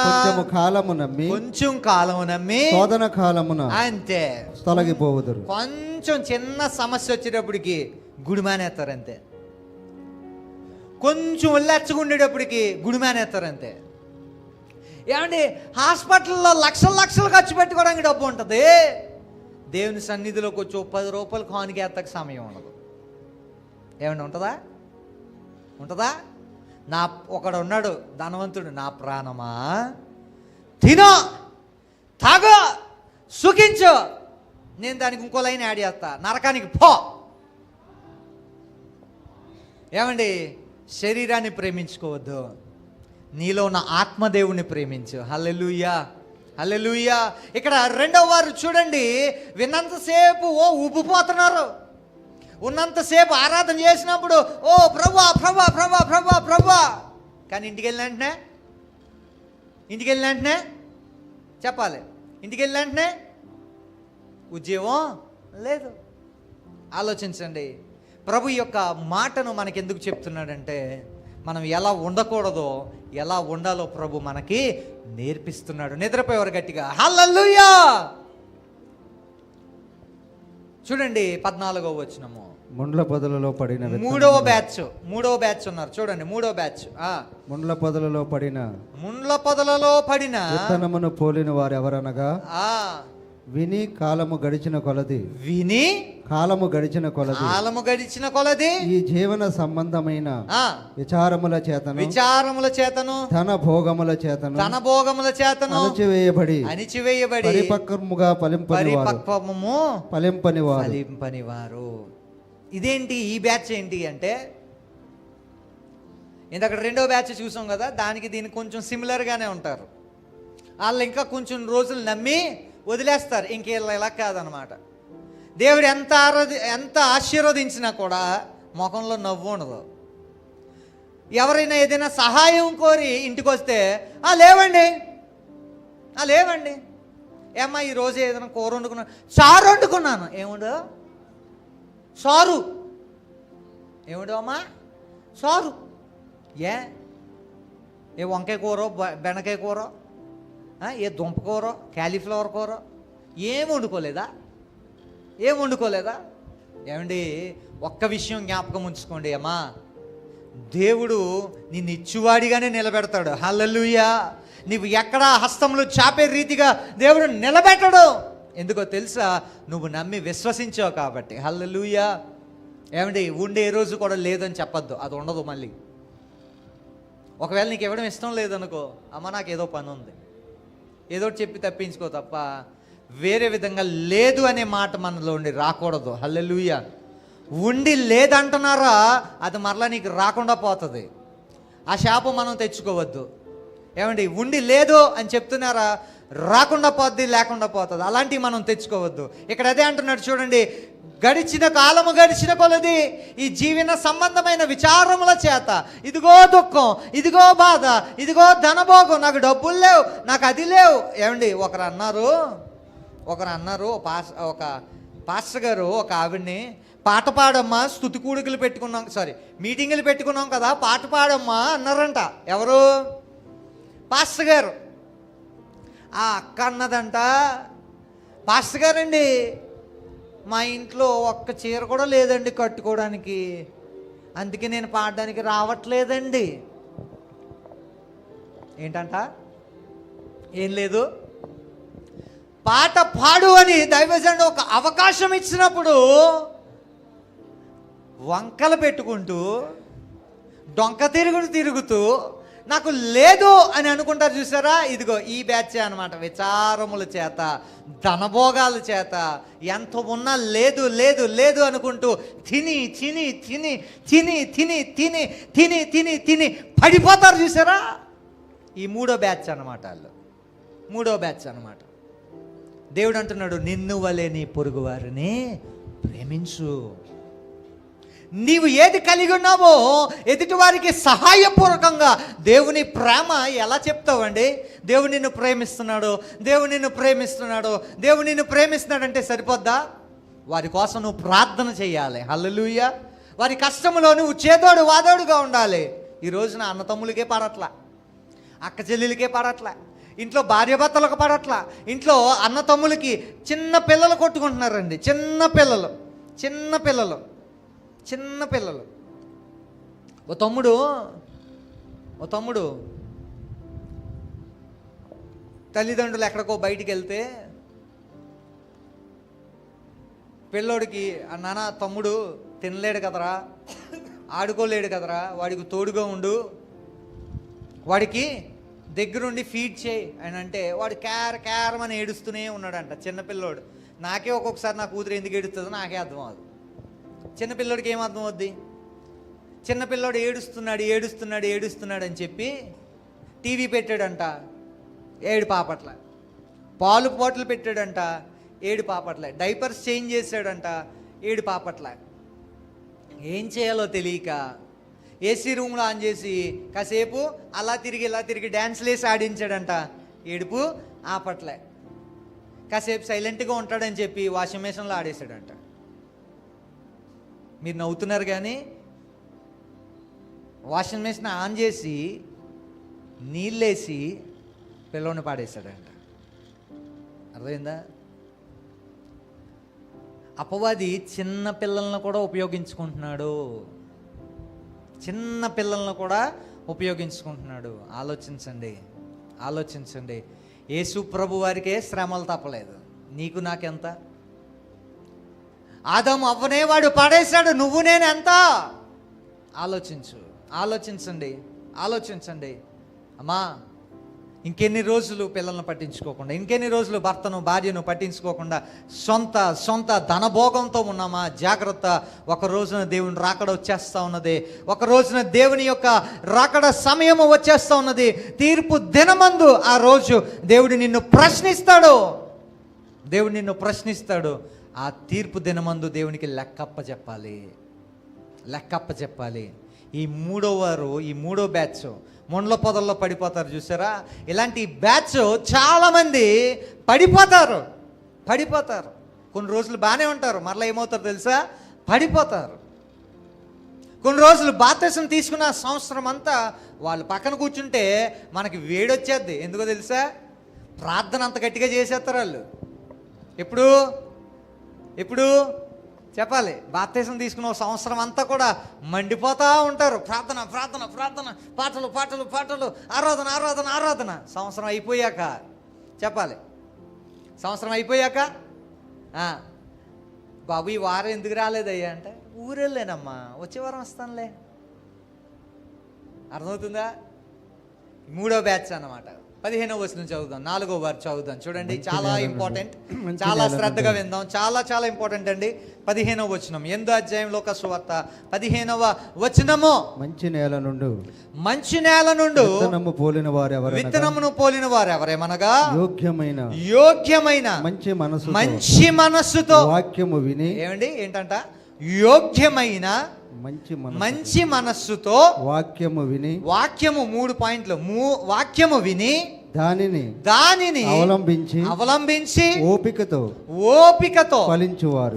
కొంచెం కాలము నమ్మి శోధన కాలమున అంతే తొలగిపోవుదురు. కొంచెం చిన్న సమస్య వచ్చేటప్పటికి గుడిమానేస్తారు అంతే. కొంచెం ఉల్లెచ్చగుండేటప్పటికి గుడిమానేస్తారు అంతే. ఏమండి, హాస్పిటల్లో లక్షలు ఖర్చు పెట్టుకోవడానికి డబ్బు ఉంటుంది, దేవుని సన్నిధిలోకి వచ్చి 10 రూపాయలు కానుకేత్తకు సమయం ఉండదు. ఏమండి ఉంటుందా? ఒకడు ఉన్నాడు ధనవంతుడు, నా ప్రాణమా తినో తాగో సుఖించు, నేను దానికి ఇంకో లైన్ యాడ్ చేస్తా, నరకానికి పో. ఏమండి, శరీరాన్ని ప్రేమించుకోవద్దు, నీలో ఉన్న ఆత్మదేవుని ప్రేమించు. హల్లెలూయా, హల్లెలూయా. ఇక్కడ రెండవ వారు చూడండి, విన్నంతసేపు ఉబ్బిపోతున్నారు, ఉన్నంతసేపు ఆరాధన చేసినప్పుడు ఓ ప్రభువా ప్రభువా ప్రభువా ప్రభువా ప్రభువా, కానీ ఇంటికి వెళ్ళిన వెంటనే చెప్పాలి, ఇంటికి వెళ్ళిన వెంటనే ఉద్యోగం లేదు. ఆలోచించండి, ప్రభు యొక్క మాటను మనకెందుకు చెప్తున్నాడంటే, మనం ఎలా ఉండకూడదో ఎలా ఉండాలో ప్రభు మనకి నేర్పిస్తున్నాడు. నిద్రపోయేవారు గట్టిగా హల్లెలూయా. చూడండి 14వ వచనము, ముండ్ల పొదలలో పడిన మూడవ బ్యాచ్ ఉన్నారు చూడండి. మూడో బ్యాచ్, ముండ్ల పొదలలో పడిన విత్తనమును పోలిన వారు ఎవరనగా, విని కాలము గడిచిన కొలది ఈ జీవన సంబంధమైన విచారముల చేతను ధన భోగముల చేతను అణిచివేయబడి పరిపక్వముగా ఫలింపనివారు. ఇదేంటి, ఈ బ్యాచ్ ఏంటి అంటే, ఇంతక్కడ రెండో బ్యాచ్ చూసాం కదా, దానికి దీనికి కొంచెం సిమిలర్గానే ఉంటారు. వాళ్ళు ఇంకా కొంచెం రోజులు నమ్మి వదిలేస్తారు, ఇంకేళ్ళ ఇలా కాదనమాట. దేవుడు ఎంత ఆశీర్వదించినా కూడా ముఖంలో నవ్వు ఉండదు. ఎవరైనా ఏదైనా సహాయం కోరి ఇంటికి వస్తే లేవండి ఏమ్మా ఈరోజు ఏదైనా కూర వండుకున్నాను, చారు వండుకున్నాను, ఏముండు అమ్మా చారు, ఏ వంకాయ కూర, బెండకాయ కూర, ఏ దుంప కూర, క్యాలీఫ్లవర్ కూర, ఏం వండుకోలేదా? ఏమండి, ఒక్క విషయం జ్ఞాపకం ఉంచుకోండి అమ్మా, దేవుడు నిన్ను ఇచ్చువాడిగానే నిలబెడతాడు. హల్లెలూయా. నువ్వు ఎక్కడ హస్తంలో చాపే రీతిగా దేవుడు నిలబెట్టడు. ఎందుకో తెలుసా, నువ్వు నమ్మి విశ్వసించావు కాబట్టి. హల్లెలూయా. ఏమండి, ఉండే రోజు కూడా లేదని చెప్పొద్దు, అది ఉండదు. మళ్ళీ ఒకవేళ నీకు ఇవ్వడం ఇష్టం లేదనుకో, అమ్మ నాకు ఏదో పని ఉంది, ఏదో చెప్పి తప్పించుకో తప్ప వేరే విధంగా లేదు అనే మాట మనలో ఉండి రాకూడదు. హల్లెలూయా. ఉండి లేదంటున్నారా, అది మరలా నీకు రాకుండా పోతుంది. ఆ శాపం మనం తెచ్చుకోవద్దు. ఏమండి, ఉండి లేదు అని చెప్తున్నారా, రాకుండా పోద్ది, లేకుండా పోతుంది. అలాంటివి మనం తెచ్చుకోవద్దు. ఇక్కడ అదే అంటున్నాడు చూడండి, గడిచిన కొలది ఈ జీవన సంబంధమైన విచారముల చేత, ఇదిగో దుఃఖం, ఇదిగో బాధ, ఇదిగో ధనభోగం, నాకు డబ్బులు లేవు, నాకు అది లేవు. ఏమండి, ఒకరు అన్నారు ఒక పాస్టర్ గారు ఒక ఆవిడ్ని, పాట పాడమ్మా, స్తుతి కూడికలు పెట్టుకున్నాం, మీటింగులు పెట్టుకున్నాం కదా, పాట పాడమ్మా అన్నారంట. ఎవరు? పాస్టర్ గారు. ఆ అక్క అన్నదంట, పాస్టర్ గారండి, మా ఇంట్లో ఒక్క చీర కూడా లేదండి కట్టుకోవడానికి, అందుకే నేను పాడడానికి రావట్లేదండి. ఏంటంట? ఏం లేదు, పాట పాడు అని దైవజనుడు ఒక అవకాశం ఇచ్చినప్పుడు వంకలు పెట్టుకుంటూ డొంక తిరుగుతూ నాకు లేదు అని అనుకుంటారు చూసారా. ఇదిగో ఈ బ్యాచే అనమాట. విచారముల చేత, ధనభోగాల చేత, ఎంత ఉన్నా లేదు లేదు లేదు అనుకుంటూ తిని తిని తిని తిని తిని తిని తిని తిని తిని పడిపోతారు చూసారా. ఈ మూడో బ్యాచ్ అనమాట వాళ్ళు. మూడో బ్యాచ్ అన్నమాట. దేవుడు అంటున్నాడు, నిన్ను వలె నీ పొరుగు వారిని ప్రేమించు. నీవు ఏది కలిగి ఉన్నావో ఎదుటి వారికి సహాయపూర్వకంగా దేవుని ప్రేమ ఎలా చెప్తావండి? దేవుడు నిన్ను ప్రేమిస్తున్నాడు, దేవుడు నిన్ను ప్రేమిస్తున్నాడు, దేవుడు నిన్ను ప్రేమిస్తున్నాడంటే సరిపోద్దా? వారి కోసం నువ్వు ప్రార్థన చేయాలి. హల్లెలూయా. వారి కష్టంలో నువ్వు చేదోడు వాదోడుగా ఉండాలి. ఈ రోజున అన్న తమ్ములకే పడట్లా, అక్క చెల్లెలకే పడట్లా, ఇంట్లో భార్యాభర్తలకు పడట్లా, ఇంట్లో అన్న తమ్ములకి చిన్న పిల్లలు కొట్టుకుంటున్నారండి. చిన్న పిల్లలు. ఓ తమ్ముడు తల్లిదండ్రులు ఎక్కడికో బయటికి వెళ్తే పిల్లోడికి, నాన్న తమ్ముడు తినలేడు కదరా, ఆడుకోలేడు కదరా, వాడికి తోడుగా ఉండు, వాడికి దగ్గరుండి ఫీడ్ చేయి అని అంటే వాడు క్యారమని ఏడుస్తూనే ఉన్నాడంట చిన్నపిల్లోడు. నాకే ఒక్కొక్కసారి నా కూతురు ఎందుకు ఏడుస్తుందో నాకే అర్థం అవ్వదు. చిన్నపిల్లోడికి ఏం అర్థం అవుద్ది? చిన్నపిల్లోడు ఏడుస్తున్నాడు అని చెప్పి టీవీ పెట్టాడంట, ఏడు పాపట్ల, పాలు పోటలు పెట్టాడంట, ఏడు పాపట్ల, డైపర్స్ చేంజ్ చేశాడంట, ఏడు పాపట్ల. ఏం చేయాలో తెలియక ఏసీ రూమ్లో ఆన్ చేసి కాసేపు అలా తిరిగి డ్యాన్స్లు వేసి ఆడించాడంట, ఏడుపు ఆపట్లే. కాసేపు సైలెంట్గా ఉంటాడని చెప్పి వాషింగ్ మెషిన్లో ఆడేశాడంట. మీరు నవ్వుతున్నారు కానీ వాషింగ్ మెషిన్ ఆన్ చేసి నీళ్ళేసి పిల్లోని పాడేశాడంట. అర్థమైందా? అపవాది చిన్న పిల్లలను కూడా ఉపయోగించుకుంటున్నాడు. ఆలోచించండి. యేసు ప్రభు వారికే శ్రమలు తప్పలేదు, నీకు నాకెంత? ఆదాము అవ్వనే వాడు పడేశాడు, నువ్వు నేను ఎంత? ఆలోచించండి. అమ్మా, ఇంకెన్ని రోజులు పిల్లలను పట్టించుకోకుండా, ఇంకెన్ని రోజులు భర్తను భార్యను పట్టించుకోకుండా సొంత ధనభోగంతో ఉన్నామా? జాగ్రత్త. ఒక రోజున దేవుని రాకడ వచ్చేస్తూ ఉన్నది. ఒక రోజున దేవుని యొక్క రాకడ సమయము వచ్చేస్తూ ఉన్నది. తీర్పు దినమందు ఆ రోజు దేవుడు నిన్ను ప్రశ్నిస్తాడు. ఆ తీర్పు దినమందు దేవునికి లెక్కప్ప చెప్పాలి. ఈ మూడో బ్యాచ్ ముండ్ల పొదల్లో పడిపోతారు, చూసారా? ఇలాంటి బ్యాచ్ చాలామంది పడిపోతారు. కొన్ని రోజులు బాగానే ఉంటారు, మరలా ఏమవుతారు తెలుసా? పడిపోతారు. కొన్ని రోజులు బాప్తిసం తీసుకున్న సంవత్సరం అంతా వాళ్ళు పక్కన కూర్చుంటే మనకి వేడొచ్చేద్ది. ఎందుకో తెలుసా? ప్రార్థన అంత గట్టిగా చేసేస్తారు వాళ్ళు. ఎప్పుడు చెప్పాలి, బాప్తిసం తీసుకున్న సంవత్సరం అంతా కూడా మండిపోతూ ఉంటారు. ప్రార్థన, పాటలు, ఆరాధన. సంవత్సరం అయిపోయాక చెప్పాలి, బాబు ఈ వారం ఎందుకు రాలేదయ్యా అంటే, ఊరెళ్ళానమ్మా, వచ్చే వారం వస్తానులే. అర్థమవుతుందా? మూడో బ్యాచ్ అన్నమాట. 15వ వచనం చదువుదాం, 4వ వారు చదువుదాం. చూడండి, చాలా ఇంపార్టెంట్, చాలా శ్రద్ధగా విందాం. చాలా ఇంపార్టెంట్ అండి. 15వ వచనం, 8వ అధ్యాయం లోక సువార్త 15వ వచనము. మంచి నేల నుండి విత్తనమును పోలిన వారు ఎవరేమనగా యోగ్యమైన మంచి మనస్సుతో వాక్యము విని. ఏమండి ఏంటంట? యోగ్యమైన మంచి మనస్సుతో వాక్యము 3 పాయింట్లు. వాక్యము విని దానిని అవలంబించి ఓపికతో ఫలించువారు.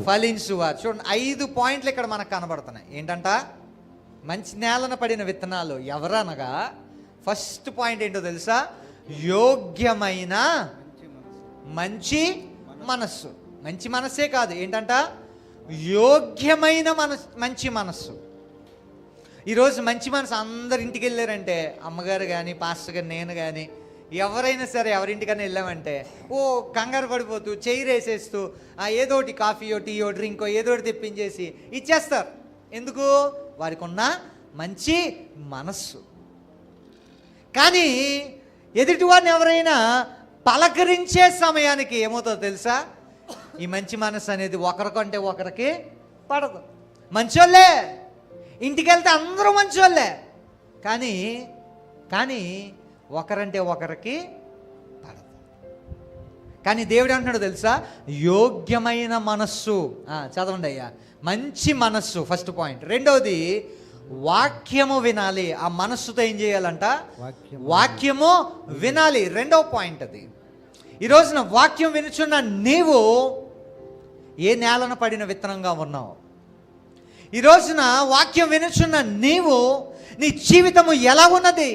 చూడండి, 5 పాయింట్లు ఇక్కడ మనకు కనబడుతున్నాయి. ఏంటంట? మంచి నేలన పడిన విత్తనాలు ఎవరనగా, ఫస్ట్ పాయింట్ ఏంటో తెలుసా? యోగ్యమైన మంచి మనస్సు. మంచి మనస్సే కాదు, ఏంటంట? యోగ్యమైన మంచి మనస్సు. ఈరోజు మంచి మనసు అందరి ఇంటికి వెళ్ళారంటే, అమ్మగారు కానీ, పాస్టర్ గారు, నేను కానీ, ఎవరైనా సరే ఎవరింటికైనా వెళ్ళామంటే కంగారు పడిపోతూ, చెయ్యి వేసేస్తూ, ఏదోటి కాఫీయో, టీయో, డ్రింకో ఏదోటి తెప్పించేసి ఇచ్చేస్తారు. ఎందుకు? వారికి ఉన్న మంచి మనస్సు. కానీ ఎదుటివారిని ఎవరైనా పలకరించే సమయానికి ఏమవుతుందో తెలుసా? ఈ మంచి మనసు అనేది ఒకరికంటే ఒకరికి పడదు. మంచోళ్ళే, ఇంటికి వెళ్తే అందరూ మంచోళ్ళే, కానీ ఒకరంటే ఒకరికి పడదు. కానీ దేవుడు అంటున్నాడు తెలుసా, యోగ్యమైన మనస్సు. చదవండి అయ్యా. మంచి మనస్సు ఫస్ట్ పాయింట్. రెండవది వాక్యము వినాలి. ఆ మనస్సుతో ఏం చేయాలంట? వాక్యము వినాలి. రెండవ పాయింట్ అది. ఈ రోజున వాక్యం వినుచున్న నీవు ఏ నేలను పడిన విత్తనంగా ఉన్నావు? ఈ రోజున వాక్యం వినుచున్న నీవు, నీ జీవితము ఎలాగున్నది?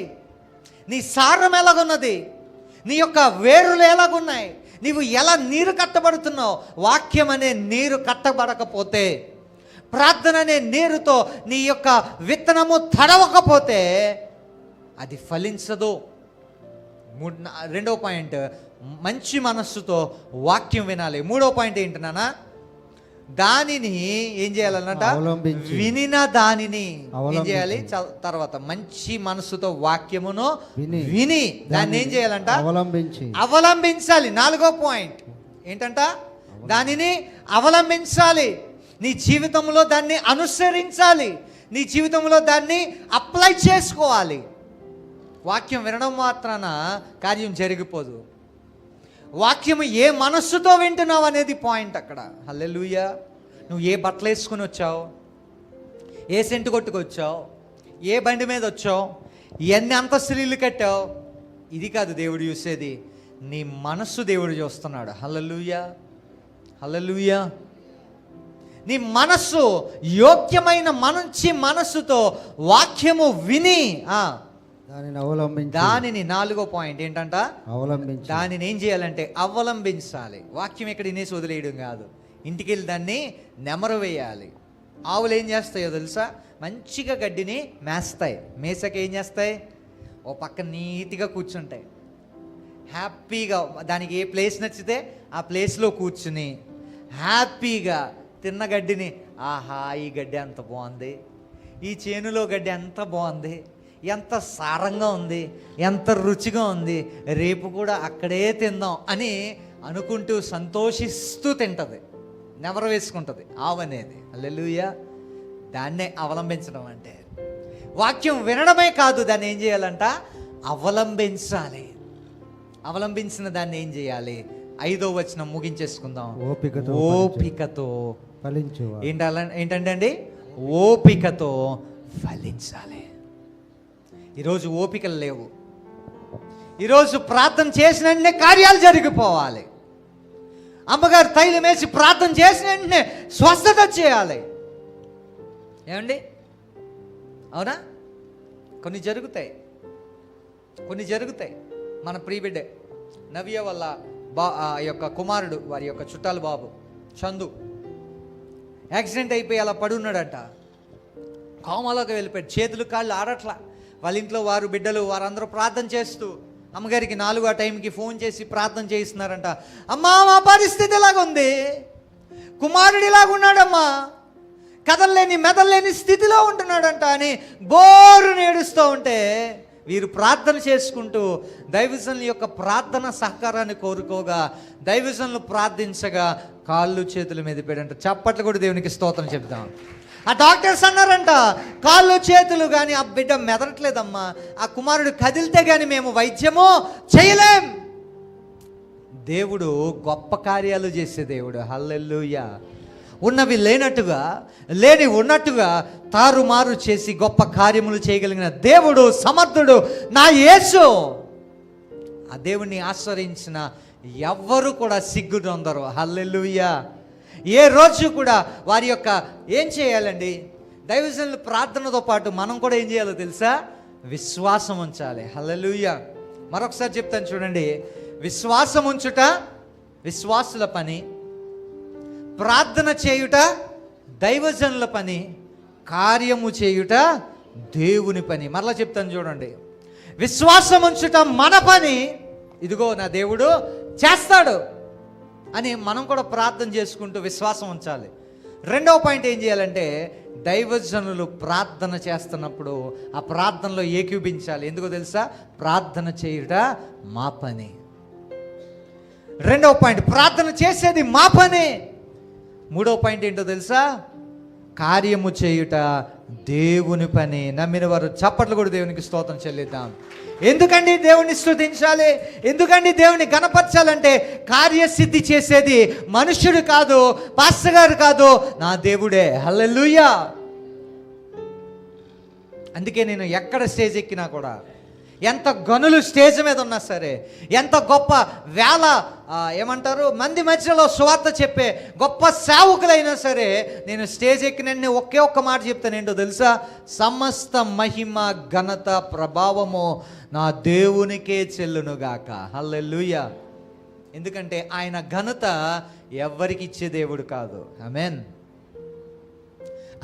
నీ సారం ఎలాగున్నది? నీ యొక్క వేరులు ఎలాగున్నాయి? నీవు ఎలా నీరు కట్టబడుతున్నావు? వాక్యం అనే నీరు కట్టబడకపోతే, ప్రార్థన అనే నీరుతో నీ యొక్క విత్తనము తడవకపోతే అది ఫలించదు. రెండవ పాయింట్, మంచి మనస్సుతో వాక్యం వినాలి. మూడో పాయింట్ ఏంటి నాన్న? దానిని ఏం చేయాలన్నట? వినిన దానిని ఏం చేయాలి? తర్వాత మంచి మనస్సుతో వాక్యమును విని దాన్ని ఏం చేయాలంట? అవలంబించాలి. నాలుగో పాయింట్ ఏంటంట? దానిని అవలంబించాలి. నీ జీవితంలో దాన్ని అనుసరించాలి. నీ జీవితంలో దాన్ని అప్లై చేసుకోవాలి. వాక్యం వినడం మాత్రాన కార్యం జరిగిపోదు. వాక్యము ఏ మనస్సుతో వింటున్నావు అనేది పాయింట్ అక్కడ. హల్లెలూయా. నువ్వు ఏ బట్టలు వేసుకుని వచ్చావు, ఏ సెంటు కొట్టుకొచ్చావు, ఏ బండి మీద వచ్చావు, ఎన్ని అంతస్తులు ఇల్లు కట్టావు, ఇది కాదు దేవుడు చూసేది. నీ మనస్సు దేవుడు చూస్తున్నాడు. హల్లెలూయా, హల్లెలూయా. నీ మనస్సు యోగ్యమైన మంచి మనస్సుతో వాక్యము విని దానిని నాలుగో పాయింట్ ఏంటంట? దానిని ఏం చేయాలంటే అవలంబించాలి. వాక్యం ఎక్కడ వినేసి వదిలేయడం కాదు, ఇంటికి వెళ్ళి దాన్ని నెమరు వేయాలి. ఆవులు ఏం చేస్తాయో తెలుసా? మంచిగా గడ్డిని మేస్తాయి. మేసక ఏం చేస్తాయి? ఓ పక్క నీట్గా కూర్చుంటాయి. హ్యాపీగా దానికి ఏ ప్లేస్ నచ్చితే ఆ ప్లేస్లో కూర్చుని హ్యాపీగా తిన్న గడ్డిని, ఆహా ఈ గడ్డి ఎంత బాగుంది, ఈ చేనులో గడ్డి ఎంత బాగుంది, ఎంత సారంగా ఉంది, ఎంత రుచిగా ఉంది, రేపు కూడా అక్కడే తిందాం అని అనుకుంటూ సంతోషిస్తూ తింటుంది, నెమరు వేసుకుంటుంది ఆవు అనేది. హల్లెలూయా. దాన్నే అవలంబించడం అంటే. వాక్యం వినడమే కాదు, దాన్ని ఏం చేయాలంట? అవలంబించాలి. అవలంబించిన దాన్ని ఏం చేయాలి? 5వ వచనం ముగించేసుకుందాం. ఓపికతో ఏంటంటే అండి? ఓపికతో ఫలించాలి. ఈరోజు ఓపికలు లేవు. ఈరోజు ప్రార్థన చేసిన వెంటనే కార్యాలు జరిగిపోవాలి. అమ్మగారు తైలం వేసి ప్రార్థన చేసిన వెంటనే స్వస్థత చేయాలి. ఏమండి? అవునా? కొన్ని జరుగుతాయి. మన ప్రియబిడ్డే నవ్య వల్ల యొక్క కుమారుడు, వారి యొక్క చుట్టాల బాబు చందు యాక్సిడెంట్ అయిపోయి అలా పడున్నాడంట. కోమాలోకి వెళ్ళిపోయాడు. చేతులు కాళ్ళు ఆడట్లా. వాళ్ళ ఇంట్లో వారు బిడ్డలు వారందరూ ప్రార్థన చేస్తూ అమ్మగారికి 4 ఆ టైంకి ఫోన్ చేసి ప్రార్థన చేయిస్తున్నారంట. అమ్మా మా పరిస్థితి ఇలాగుంది, కుమారుడు ఇలాగున్నాడమ్మా, కదల్లేని మెదల్లేని స్థితిలో ఉంటున్నాడంట అని బోరు నేడుస్తూ ఉంటే వీరు ప్రార్థన చేసుకుంటూ దైవజనుల యొక్క ప్రార్థన సహకారాన్ని కోరుకోగా దైవజనులు ప్రార్థించగా కాళ్ళు చేతుల మీద పెట్టంట. చప్పట్లు కూడా దేవునికి స్తోత్రం చెప్తాం. ఆ డాక్టర్స్ అన్నారంట, కాళ్ళు చేతులు కానీ ఆ బిడ్డ మెదరట్లేదమ్మా, ఆ కుమారుడు కదిలితే కానీ మేము వైద్యము చేయలేం. దేవుడు గొప్ప కార్యాలు చేసే దేవుడు. హల్లెలూయా. ఉన్నవి లేనట్టుగా, లేని ఉన్నట్టుగా తారుమారు చేసి గొప్ప కార్యములు చేయగలిగిన దేవుడు, సమర్థుడు నా యేసు. ఆ దేవుణ్ణి ఆశ్రయించిన ఎవ్వరు కూడా సిగ్గునొందరు. హల్లెలూయా. ఏ రోజు కూడా వారి యొక్క ఏం చేయాలండి? దైవజనుల ప్రార్థనతో పాటు మనం కూడా ఏం చేయాలో తెలుసా? విశ్వాసం ఉంచాలి. హల్లెలూయా. మరొకసారి చెప్తాను చూడండి. విశ్వాసం ఉంచుట విశ్వాసుల పని, ప్రార్థన చేయుట దైవజనుల పని, కార్యము చేయుట దేవుని పని. మరలా చెప్తాను చూడండి. విశ్వాసం ఉంచుట మన పని, ఇదిగో నా దేవుడు చేస్తాడు అని మనం కూడా ప్రార్థన చేసుకుంటూ విశ్వాసం ఉంచాలి. రెండవ పాయింట్ ఏం చేయాలంటే దైవజనులు ప్రార్థన చేస్తున్నప్పుడు ఆ ప్రార్థనలో ఏకీభించాలి. ఎందుకో తెలుసా? ప్రార్థన చేయుట మా పని. రెండవ పాయింట్, ప్రార్థన చేసేది మా పనే. మూడవ పాయింట్ ఏంటో తెలుసా? కార్యము చేయుట దేవుని పని. నమ్మిన వారు చప్పట్లు కూడా దేవునికి స్తోత్రం చెల్లిద్దాం. ఎందుకండి దేవుణ్ణి స్తుతించాలి, ఎందుకండి దేవుని గణపరచాలంటే కార్యసిద్ధి చేసేది మనుష్యుడు కాదు, పాస్టర్ గారు కాదు, నా దేవుడే. హల్లెలూయా. అందుకే నేను ఎక్కడ స్టేజ్ ఎక్కినా కూడా, ఎంత గనులు స్టేజ్ మీద ఉన్నా సరే, ఎంత గొప్ప ఏమంటారు మంది మధ్యలో సువార్త చెప్పే గొప్ప సేవకులైనా సరే, నేను స్టేజ్ ఎక్కిన ఒకే ఒక్క మాట చెప్తాను. ఏంటో తెలుసా? సమస్త మహిమ ఘనత ప్రభావము నా దేవునికే చెల్లునుగాక. హల్లెలూయా. ఎందుకంటే ఆయన ఘనత ఎవ్వరికి ఇచ్చే దేవుడు కాదు. ఆమేన్.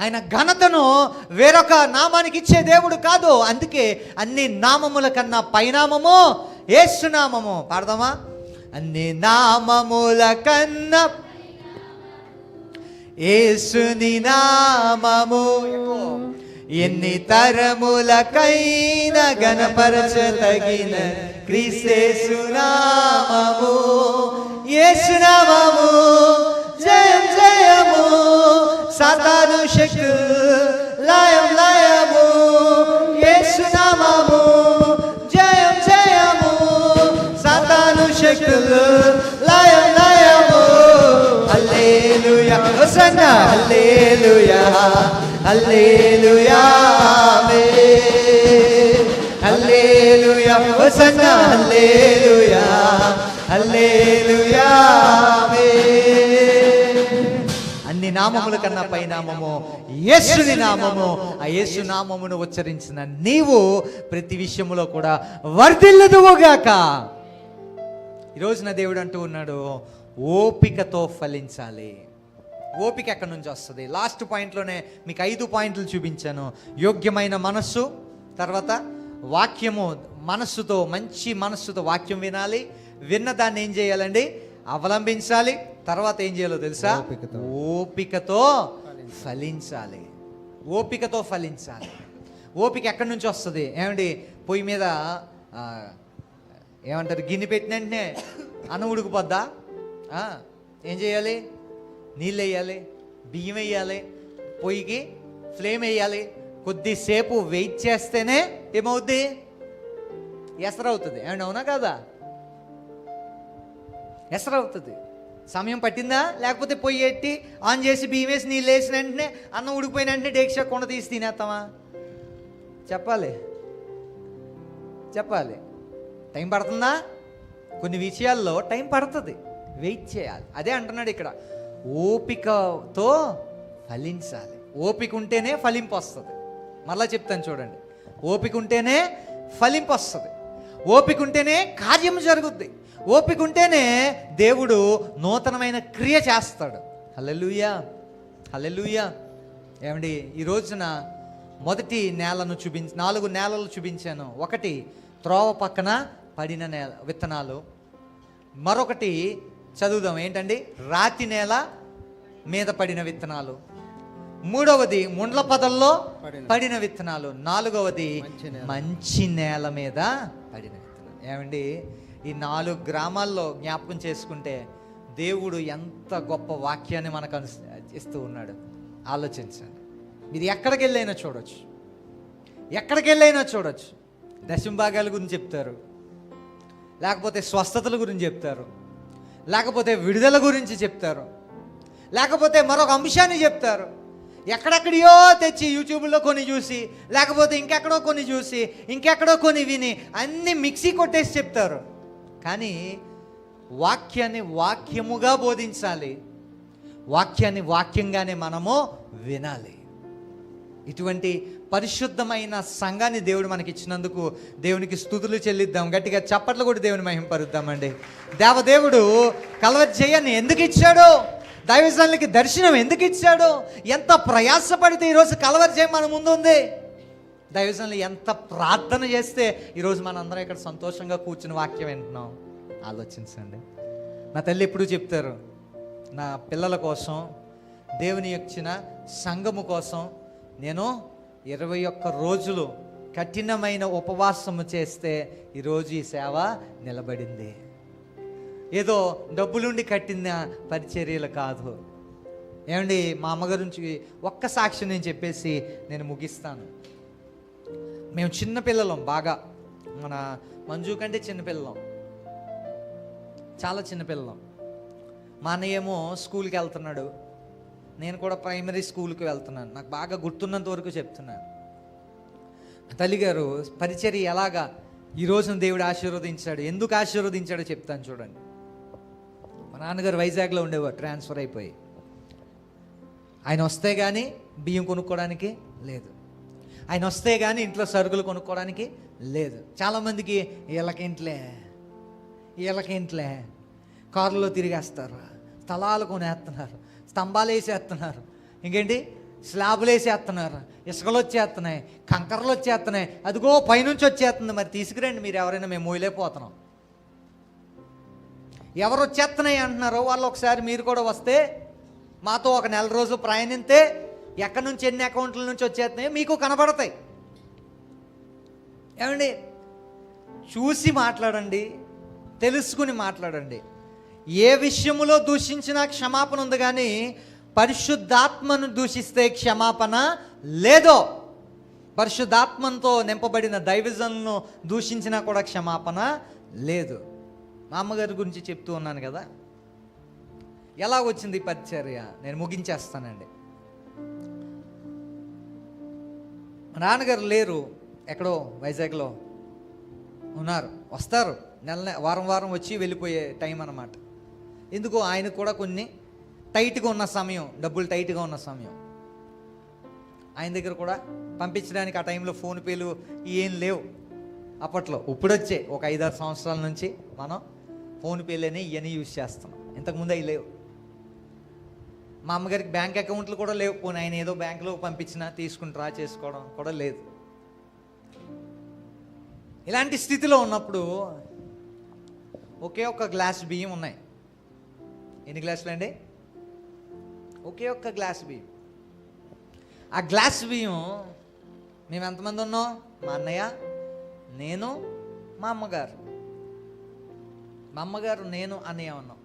ఆయన ఘనతను వేరొక నామానికి ఇచ్చే దేవుడు కాదు. అందుకే అన్ని నామముల కన్నా పైనామము యేసునామము. పాడదామా? అన్ని నామముల కన్నా యేసుని నామము ఎన్ని తరములకైనా గణపరచదగిన క్రీస్తు నామము. యేసునామము జయం జయము, సాతాను శక్తులు లయం లయము. యేసునామము జయం జయము, సాతాను శక్తులు లయం లయము. హల్లెలూయా హోసన్నా, హల్లెలూయా హల్లెలూయా ఆమేన్. హల్లెలూయా హోసన్నా, హల్లెలూయా హల్లెలూయా ఆమేన్. అన్ని నామముల కన్నా పై నామము యేసుని నామము. ఆ యేసు నామమును ఉచ్చరించిన నీవు ప్రతి విషయములో కూడా వర్ధిల్లుదువుగాక. ఈరోజు నా దేవుడు అంటూ ఉన్నాడు, ఓపికతో ఫలించాలి. ఓపిక ఎక్కడి నుంచి వస్తుంది? లాస్ట్ పాయింట్లోనే మీకు 5 పాయింట్లు చూపించాను. యోగ్యమైన మనస్సు, తర్వాత వాక్యము, మనస్సుతో మంచి మనస్సుతో వాక్యం వినాలి, విన్న దాన్ని ఏం చేయాలండి? అవలంబించాలి. తర్వాత ఏం చేయాలో తెలుసా? ఓపికతో ఫలించాలి. ఓపికతో ఫలించాలి. ఓపిక ఎక్కడి నుంచి వస్తుంది? ఏమండి, పొయ్యి మీద ఏమంటారు, గిన్నె పెట్టిన వెంటనే అన్నం ఉడికిపోద్దా? ఏం చేయాలి? నీళ్ళు వేయాలి, బియ్యం వేయాలి, పొయ్యికి ఫ్లేమ్ వేయాలి, కొద్దిసేపు వెయిట్ చేస్తేనే ఏమవుద్ది? ఎసరవుతుంది. ఏమండి, అవునా కదా? ఎసరవుతుంది. సమయం పట్టిందా? లేకపోతే పొయ్యి ఎట్టి ఆన్ చేసి బియ్యం వేసి నీళ్ళు వేసిన వెంటనే అన్నం ఉడికిపోయిన వెంటనే డేక్షా కొండ తీసి తినేస్తామా? చెప్పాలి. టైం పడుతుందా? కొన్ని విషయాల్లో టైం పడుతుంది, వెయిట్ చేయాలి. అదే అంటున్నాడు ఇక్కడ, ఓపికతో ఫలించాలి. ఓపిక ఉంటేనే ఫలింపు వస్తుంది. మళ్ళా చెప్తాను చూడండి, ఓపిక ఉంటేనే ఫలింపు వస్తుంది, ఓపిక ఉంటేనే కార్యం జరుగుద్ది, ఓపిక ఉంటేనే దేవుడు నూతనమైన క్రియ చేస్తాడు. హల్లెలూయా, హల్లెలూయా. ఏమండి, ఈ రోజున మొదటి నేలను 4 నేలలు చూపించాను. ఒకటి త్రోవ పక్కన పడిన విత్తనాలు, మరొకటి చదువుదాం ఏంటండి, రాతి నేల మీద పడిన విత్తనాలు, మూడవది ముండ్ల పొదల్లో పడిన విత్తనాలు, 4వది మంచి నేల మీద పడిన విత్తనాలు. ఏమండి, ఈ 4 గ్రామాల్లో జ్ఞాపకం చేసుకుంటే దేవుడు ఎంత గొప్ప వాక్యాన్ని మనకు ఇస్తూ ఉన్నాడు. ఆలోచించండి. మీరు ఎక్కడికి వెళ్ళైనా చూడొచ్చు. దశంభాగాల గురించి చెప్తారు, లేకపోతే స్వస్థతల గురించి చెప్తారు, లేకపోతే విడుదల గురించి చెప్తారు, లేకపోతే మరొక అంశాన్ని చెప్తారు. ఎక్కడెక్కడియో తెచ్చి యూట్యూబ్లో కొన్ని చూసి, లేకపోతే ఇంకెక్కడో కొన్ని చూసి, ఇంకెక్కడో కొన్ని విని అన్నీ మిక్సీ కొట్టేసి చెప్తారు. కానీ వాక్యాన్ని వాక్యముగా బోధించాలి, వాక్యాన్ని వాక్యంగానే మనము వినాలి. ఇటువంటి పరిశుద్ధమైన సంఘాన్ని దేవుడు మనకి ఇచ్చినందుకు దేవునికి స్తుతులు చెల్లిద్దాం. గట్టిగా చప్పట్లు కూడా దేవుని మహింపరుద్దామండి. దేవదేవుడు కల్వరి జయాన్ని ఎందుకు ఇచ్చాడు? దైవజనులకి దర్శనం ఎందుకు ఇచ్చాడు? ఎంత ప్రయాసపడితే ఈరోజు కల్వరి జయం మన ముందు ఉంది. దైవజనులు ఎంత ప్రార్థన చేస్తే ఈరోజు మనందరం ఇక్కడ సంతోషంగా కూర్చుని వాక్యం వింటున్నాం. ఆలోచించండి. నా తల్లి ఎప్పుడూ చెప్తారు, నా పిల్లల కోసం, దేవుని ఇచ్చిన సంఘము కోసం నేను 21 రోజులు కఠినమైన ఉపవాసము చేస్తే ఈరోజు ఈ సేవ నిలబడింది. ఏదో డబ్బులుండి కట్టిన పరిచర్యలు కాదు, ఏమండి, మా అమ్మగారి నుంచి ఒక్క సాక్ష్యం నేను చెప్పేసి నేను ముగిస్తాను. మేము చిన్నపిల్లలం, బాగా మన మంజు కంటే చిన్నపిల్లలం, చాలా చిన్నపిల్లలం. మా అన్నయ్య ఏమో స్కూల్కి వెళ్తున్నాడు, నేను కూడా ప్రైమరీ స్కూల్కి వెళ్తున్నాను. నాకు బాగా గుర్తున్నంత వరకు చెప్తున్నాను. తల్లిగారు పరిచర్య ఎలాగా ఈ రోజున దేవుడు ఆశీర్వదించాడు, ఎందుకు ఆశీర్వదించాడో చెప్తాను చూడండి. మా నాన్నగారు వైజాగ్లో ఉండేవారు, ట్రాన్స్ఫర్ అయిపోయి. ఆయన వస్తే కానీ బియ్యం కొనుక్కోవడానికి లేదు, ఆయన వస్తే కానీ ఇంట్లో సరుకులు కొనుక్కోవడానికి లేదు. చాలామందికి వీళ్ళకేంట్లే కారులో తిరిగేస్తారు, స్థలాలు కొనేస్తున్నారు, స్తంభాలు వేసేస్తున్నారు, ఇంకేంటి స్లాబులు వేసేస్తున్నారు, ఇసుకలు వచ్చేస్తున్నాయి, కంకరలు వచ్చేస్తున్నాయి, అదిగో పైనుంచి వచ్చేస్తుంది. మరి తీసుకురండి మీరు ఎవరైనా, మేము మోయలేకపోతున్నాం. ఎవరు వచ్చేస్తున్నాయి అంటున్నారో వాళ్ళు ఒకసారి మీరు కూడా వస్తే మాతో ఒక నెల రోజులు ప్రయాణిస్తే ఎక్కడి నుంచి ఎన్ని అకౌంట్ల నుంచి వచ్చేస్తున్నాయో మీకు కనబడతాయి. ఏమండి, చూసి మాట్లాడండి, తెలుసుకుని మాట్లాడండి. ఏ విషయములో దూషించినా క్షమాపణ ఉంది, కానీ పరిశుద్ధాత్మను దూషిస్తే క్షమాపణ లేదో. పరిశుద్ధాత్మతో నింపబడిన దైవజనులను దూషించినా కూడా క్షమాపణ లేదు. మా అమ్మగారి గురించి చెప్తూ ఉన్నాను కదా, ఎలా వచ్చింది ఈ పరిచర్య, నేను ముగించేస్తానండి. మా నాన్నగారు లేరు, ఎక్కడో వైజాగ్లో ఉన్నారు, వస్తారు వారం వారం వచ్చి వెళ్ళిపోయే టైం అన్నమాట. ఎందుకో ఆయనకు కూడా కొన్ని టైట్గా ఉన్న సమయం, డబ్బులు టైట్గా ఉన్న సమయం. ఆయన దగ్గర కూడా పంపించడానికి ఆ టైంలో ఫోన్పేలు ఏం లేవు అప్పట్లో. ఇప్పుడు వచ్చే ఒక 5-6 సంవత్సరాల నుంచి మనం ఫోన్పేలని ఇవన్నీ యూజ్ చేస్తున్నాం, ఇంతకుముందు అవి లేవు. మా అమ్మగారికి బ్యాంక్ అకౌంట్లు కూడా లేవు. పోనీ ఆయన ఏదో బ్యాంకులో పంపించినా తీసుకుని డ్రా చేసుకోవడం కూడా లేదు. ఇలాంటి స్థితిలో ఉన్నప్పుడు ఒకే ఒక్క గ్లాస్ బియ్యం ఉన్నాయి. ఎన్ని గ్లాసులు అండి? ఒకే ఒక్క గ్లాస్ బియ్యం. ఆ గ్లాస్ బియ్యం మేము ఎంతమంది ఉన్నాం? మా అన్నయ్య, నేను, మా అమ్మగారు. మా అమ్మగారు, నేను, అన్నయ్య ఉన్నాం.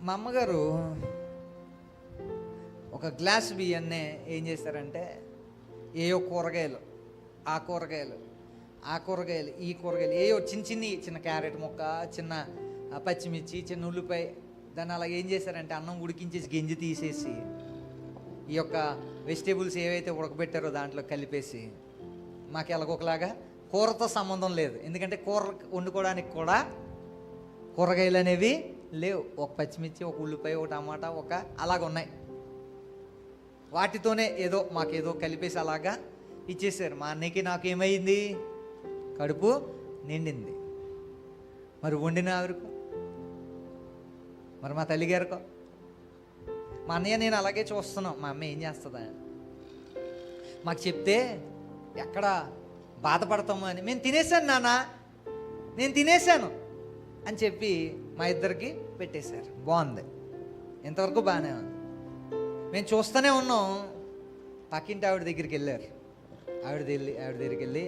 మా అమ్మగారు ఒక గ్లాస్ బియ్యాన్నే ఏం చేశారంటే, ఏయో కూరగాయలు, ఆ కూరగాయలు, ఈ కూరగాయలు, ఏయో చిన్న క్యారెట్ ముక్క, చిన్న పచ్చిమిర్చి, చిన్న ఉల్లిపాయ, దాన్ని అలా ఏం చేశారంటే అన్నం ఉడికించేసి గెంజి తీసేసి ఈ యొక్క వెజిటేబుల్స్ ఏవైతే ఉడకబెట్టారో దాంట్లో కలిపేసి, మాకు ఎలాగొకలాగా కూరతో సంబంధం లేదు, ఎందుకంటే కూర వండుకోవడానికి కూడా కూరగాయలు అనేవి లేవు. ఒక పచ్చిమిర్చి, ఒక ఉల్లిపాయ, ఒక టమాటా, ఒక అలాగ ఉన్నాయి. వాటితోనే ఏదో మాకేదో కలిపేసి అలాగా ఇచ్చేసారు. మా అన్నయ్యకి నాకు ఏమైంది? కడుపు నిండింది. మరి వండిన ఆవిడకు, మరి మా తల్లిగారికో, మా అన్నయ్య నేను అలాగే చూస్తున్నాం. మా అమ్మ ఏం చేస్తుందా మాకు చెప్తే ఎక్కడ బాధపడతాము అని. నేను తినేసాను నాన్న, నేను తినేసాను అని చెప్పి మా ఇద్దరికి పెట్టేశారు. బాగుంది, ఇంతవరకు బాగానే ఉంది. మేము చూస్తూనే ఉన్నాం. పక్కింటి ఆవిడ దగ్గరికి వెళ్ళారు. ఆవిడ దగ్గరికి వెళ్ళి,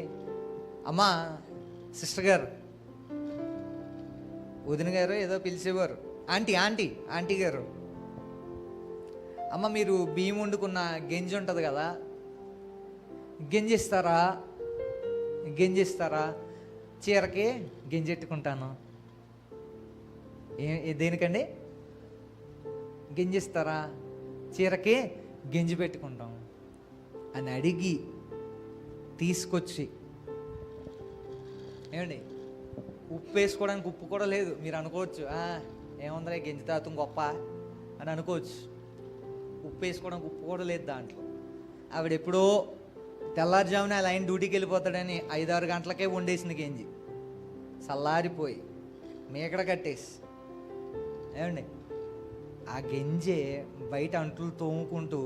అమ్మా, సిస్టర్ గారు, వదిన గారు ఏదో పిలిచేవారు, ఆంటీ గారు, అమ్మ మీరు బియ్యం వండుకున్న గెంజి ఉంటుంది కదా, గెంజిస్తారా? చీరకి గెంజెట్టుకుంటాను. దేనికండి? గెంజిస్తారా? చీరకి గెంజి పెట్టుకుంటాం అని అడిగి తీసుకొచ్చి, ఏమండి ఉప్పు వేసుకోవడానికి ఉప్పు కూడా లేదు. మీరు అనుకోవచ్చు, ఏముందిలే గెంజి తాతం గొప్ప అని అనుకోవచ్చు. ఉప్పు వేసుకోవడానికి ఉప్పు కూడా లేదు దాంట్లో. ఆవిడ ఎప్పుడో తెల్లారుజామున ఆయన డ్యూటీకి వెళ్ళిపోతాడని 5-6 గంటలకే వండేసింది గెంజి, చల్లారిపోయి మేకడ కట్టేసి. ఏమండి ఆ గెంజే బయట అంట్లు తోముకుంటూ,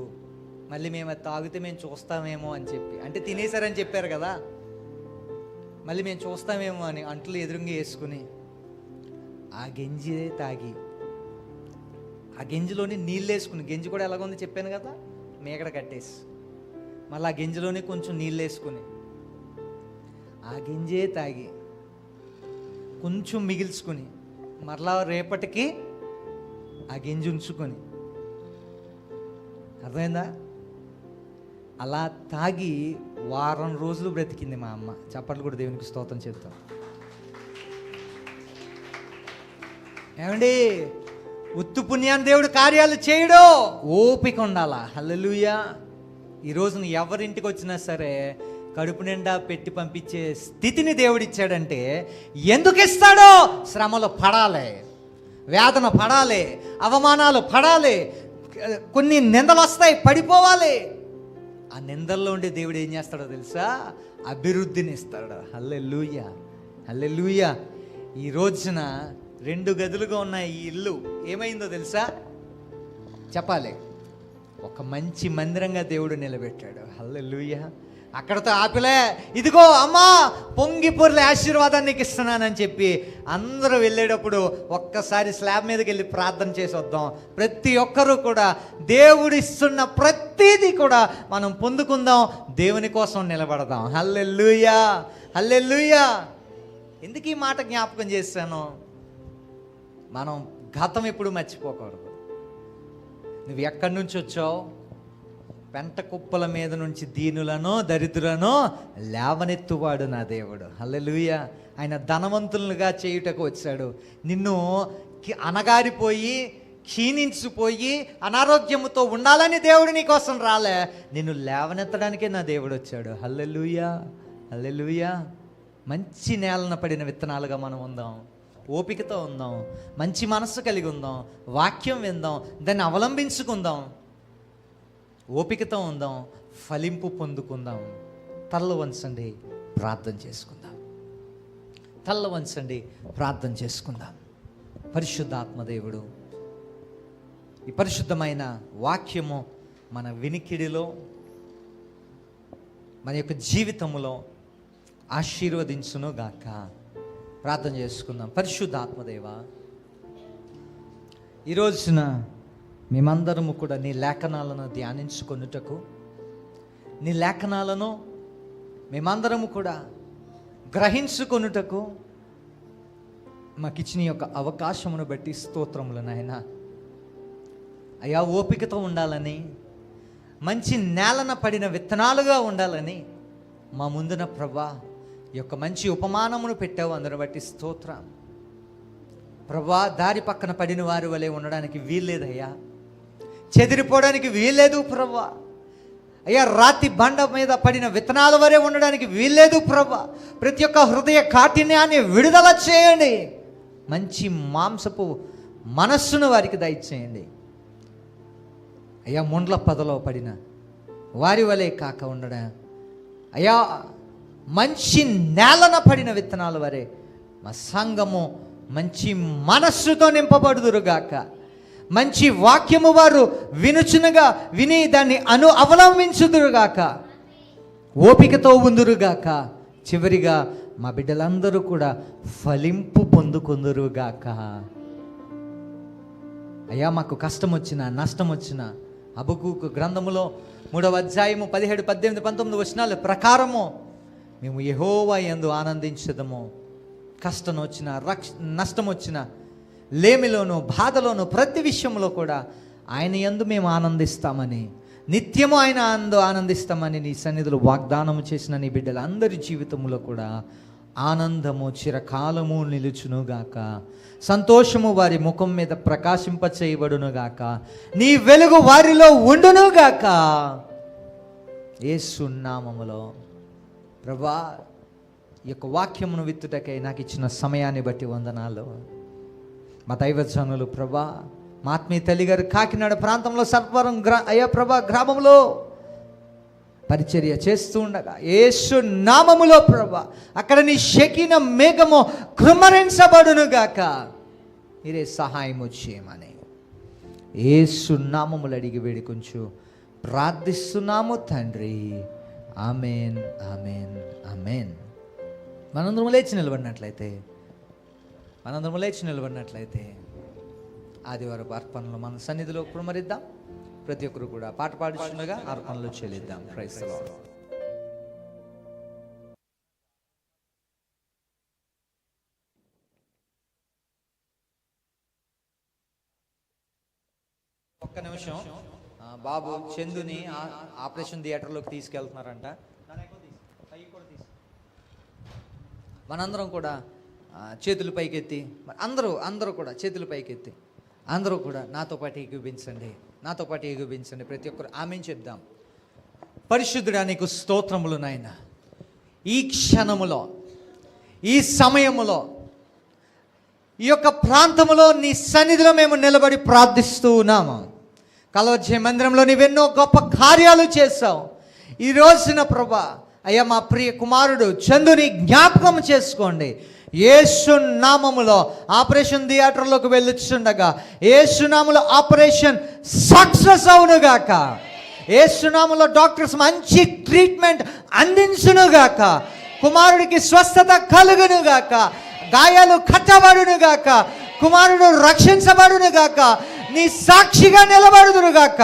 మళ్ళీ మేము అది తాగితే మేము చూస్తామేమో అని చెప్పి, అంటే తినేశారని చెప్పారు కదా, మళ్ళీ మేము చూస్తామేమో అని అంట్లు ఎదురుగా వేసుకుని ఆ గెంజి తాగి, ఆ గెంజిలోని నీళ్ళు వేసుకుని, గెంజి కూడా ఎలాగుంది చెప్పాను కదా, మేకడ కట్టేసి మళ్ళీ ఆ గెంజిలోని కొంచెం నీళ్ళు వేసుకుని ఆ గెంజే తాగి కొంచెం మిగిల్చుకుని మరలా రేపటికి ఆ గెంజి ఉంచుకొని అర్థమైందా? అలా తాగి వారం రోజులు బ్రతికింది మా అమ్మ. చప్పట్లు కూడా దేవునికి స్తోత్రం చెప్తాం. ఏమండి, ఉత్తు పుణ్యాన్ని దేవుడు కార్యాలు చేయడు, ఓపిక ఉండాలా. హల్లెలూయా. ఈ రోజున ఎవరింటికి వచ్చినా సరే కడుపు నిండా పెట్టి పంపించే స్థితిని దేవుడిచ్చాడంటే ఎందుకు ఇస్తాడో? శ్రమలు పడాలి, వేదన పడాలి, అవమానాలు పడాలి, కొన్ని నిందలు వస్తాయి, పడిపోవాలి. ఆ నిందల్లో ఉండే దేవుడు ఏం చేస్తాడో తెలుసా? అభివృద్ధిని ఇస్తాడు. హల్లెలూయా, హల్లెలూయా. ఈ రోజున 2 గదులుగా ఉన్న ఈ ఇల్లు ఏమైందో తెలుసా? చెప్పాలి. ఒక మంచి మందిరంగా దేవుడు నిలబెట్టాడు. హల్లెలూయా. అక్కడతో ఆపిలే, ఇదిగో అమ్మా పొంగి పొర్లే ఆశీర్వాదాన్ని నీకు ఇస్తున్నానని చెప్పి అందరూ వెళ్ళేటప్పుడు ఒక్కసారి స్లాబ్ మీదకి వెళ్ళి ప్రార్థన చేసి వద్దాం. ప్రతి ఒక్కరూ కూడా దేవుడిస్తున్న ప్రతిదీ కూడా మనం పొందుకుందాం, దేవుని కోసం నిలబడదాం. హల్లెలూయా, హల్లెలూయా. ఎందుకు ఈ మాట జ్ఞాపకం చేశాను? మనం గతం ఎప్పుడు మర్చిపోకూడదు. నువ్వు ఎక్కడి నుంచి వచ్చావు? పెంట కుప్పల మీద నుంచి దీనులను దరిద్రులను లేవనెత్తువాడు నా దేవుడు. హల్లెలూయా. ఆయన ధనవంతులుగా చేయుటకు వచ్చాడు. నిన్ను అనగారిపోయి క్షీణించిపోయి అనారోగ్యముతో ఉండాలని దేవుడు నీ కోసం రాలే, నిన్ను లేవనెత్తడానికే నా దేవుడు వచ్చాడు. హల్లెలూయా, హల్లెలూయా. మంచి నేలన పడిన విత్తనాలుగా మనం ఉందాం, ఓపికతో ఉందాం, మంచి మనస్సు కలిగి ఉందాం, వాక్యం విందాం, దాన్ని అవలంబించుకుందాం, ఓపికతో ఉందాం, ఫలింపు పొందుకుందాం. తల్ల వంచండి, ప్రార్థన చేసుకుందాం. తల్ల వంచండి, ప్రార్థన చేసుకుందాం. పరిశుద్ధాత్మదేవుడు, ఈ పరిశుద్ధమైన వాక్యము మన వినికిడిలో, మన యొక్క జీవితంలో ఆశీర్వదించును గాక. ప్రార్థన చేసుకుందాం. పరిశుద్ధాత్మదేవా, ఈ రోజున మేమందరము కూడా నీ లేఖనాలను ధ్యానించుకొనుటకు, నీ లేఖనాలను మేమందరము కూడా గ్రహించుకొనుటకు మాకిచ్చిన యొక్క అవకాశమును బట్టి స్తోత్రములు నాయన. అయా, ఓపికతో ఉండాలని, మంచి నేలన పడిన విత్తనాలుగా ఉండాలని మా ముందున ప్రభా ఈ యొక్క మంచి ఉపమానమును పెట్టావు. అందరిని బట్టి స్తోత్రం ప్రభా. దారి పక్కన పడిన వారి వలె ఉండడానికి వీల్లేదయ్యా, చెదిరిపోవడానికి వీల్లేదు ప్రభా. అయ్యా, రాతి బండ మీద పడిన విత్తనాల వరే ఉండడానికి వీల్లేదు ప్రభా. ప్రతి ఒక్క హృదయ కాఠిన్యాన్ని విడుదల చేయండి. మంచి మాంసపు మనస్సును వారికి దయచేయండి అయ్యా. ముండ్ల పదలో పడిన వారి వలె కాక ఉండడా అయ్యా, మంచి నేలన పడిన విత్తనాల వరే మా సంఘము మంచి మనస్సుతో నింపబడుదురుగాక. మంచి వాక్యము వారు వినుచునుగా విని దాన్ని అవలంబించుదురుగాక, ఓపికతో ఉందురుగాక. చివరిగా మా బిడ్డలందరూ కూడా ఫలింపు పొందుకుందురుగాక. అయ్యా, మాకు కష్టం వచ్చినా నష్టం వచ్చినా హబక్కూకు గ్రంథములో 3వ అధ్యాయము 17, 18, 19 వచనాల ప్రకారము మేము యెహోవా యందు ఆనందించదము. కష్టం వచ్చినా నష్టం వచ్చినా, లేమిలోను బాధలోను ప్రతి విషయంలో కూడా ఆయన యందు మేము ఆనందిస్తామని, నిత్యము ఆయన అందు ఆనందిస్తామని నీ సన్నిధిలో వాగ్దానము చేసిన నీ బిడ్డల అందరి జీవితంలో కూడా ఆనందము చిరకాలము నిలుచునుగాక. సంతోషము వారి ముఖం మీద ప్రకాశింపచేయబడునుగాక. నీ వెలుగు వారిలో ఉండునుగాక. యేసు నామములో ప్రభా, ఈ యొక్క వాక్యమును విత్తుటకై నాకు ఇచ్చిన సమయాన్ని బట్టి వందనాలు. మా దైవజనులు ప్రభా, మా ఆత్మీయ తల్లి గారు కాకినాడ ప్రాంతంలో సర్వరం అయ్యా ప్రభా గ్రామంలో పరిచర్య చేస్తూ ఉండగా యేసు నామములో ప్రభా అక్కడ నీ షెకిన మేఘము కృమ్మరించబడునుగాక. మీరే సహాయము చేయమని యేసు నామములు అడిగి వేడుకొంచు ప్రార్థిస్తున్నాము తండ్రి. Amen, amen, amen. మనందరం లేచి నిలబడినట్లయితే ఆదివారపు అర్పణలు మన సన్నిధిలో కుమరిద్దాం. ప్రతి ఒక్కరు కూడా పాట పాడుచుండగా అర్పణలు చెల్లిద్దాం. Praise the lord. ఒక్క నిమిషం బాబు చందుని ఆపరేషన్ థియేటర్లోకి తీసుకెళ్తున్నారంట. మనందరం కూడా చేతులు పైకెత్తి, అందరూ కూడా చేతులు పైకెత్తి, అందరూ కూడా నాతో పాటు ఏకీభవించండి. ప్రతి ఒక్కరు ఆమేన్ చెప్దాం. పరిశుద్ధుడా నీకు స్తోత్రములు నాయనా. ఈ క్షణములో, ఈ సమయములో, ఈ యొక్క ప్రాంతములో నీ సన్నిధిలో మేము నిలబడి ప్రార్థిస్తూ ఉన్నాము. కలవచ్చే మందిరంలో నీవెన్నో గొప్ప కార్యాలు చేశావు. ఈ రోజున ప్రభా అయ్యా మా ప్రియ కుమారుడు చందుని జ్ఞాపకం చేసుకోండి. యేసు నామములో ఆపరేషన్ థియేటర్లోకి వెళ్ళుచుండగా యేసు నామములో ఆపరేషన్ సక్సెస్ అవునుగాక. యేసు నామములో డాక్టర్స్ మంచి ట్రీట్మెంట్ అందించునుగాక. కుమారుడికి స్వస్థత కలుగునుగాక. గాయాలు కట్టబడునుగాక. కుమారుడు రక్షించబడునుగాక. నీ సాక్షిగా నిలబడుదురుగాక.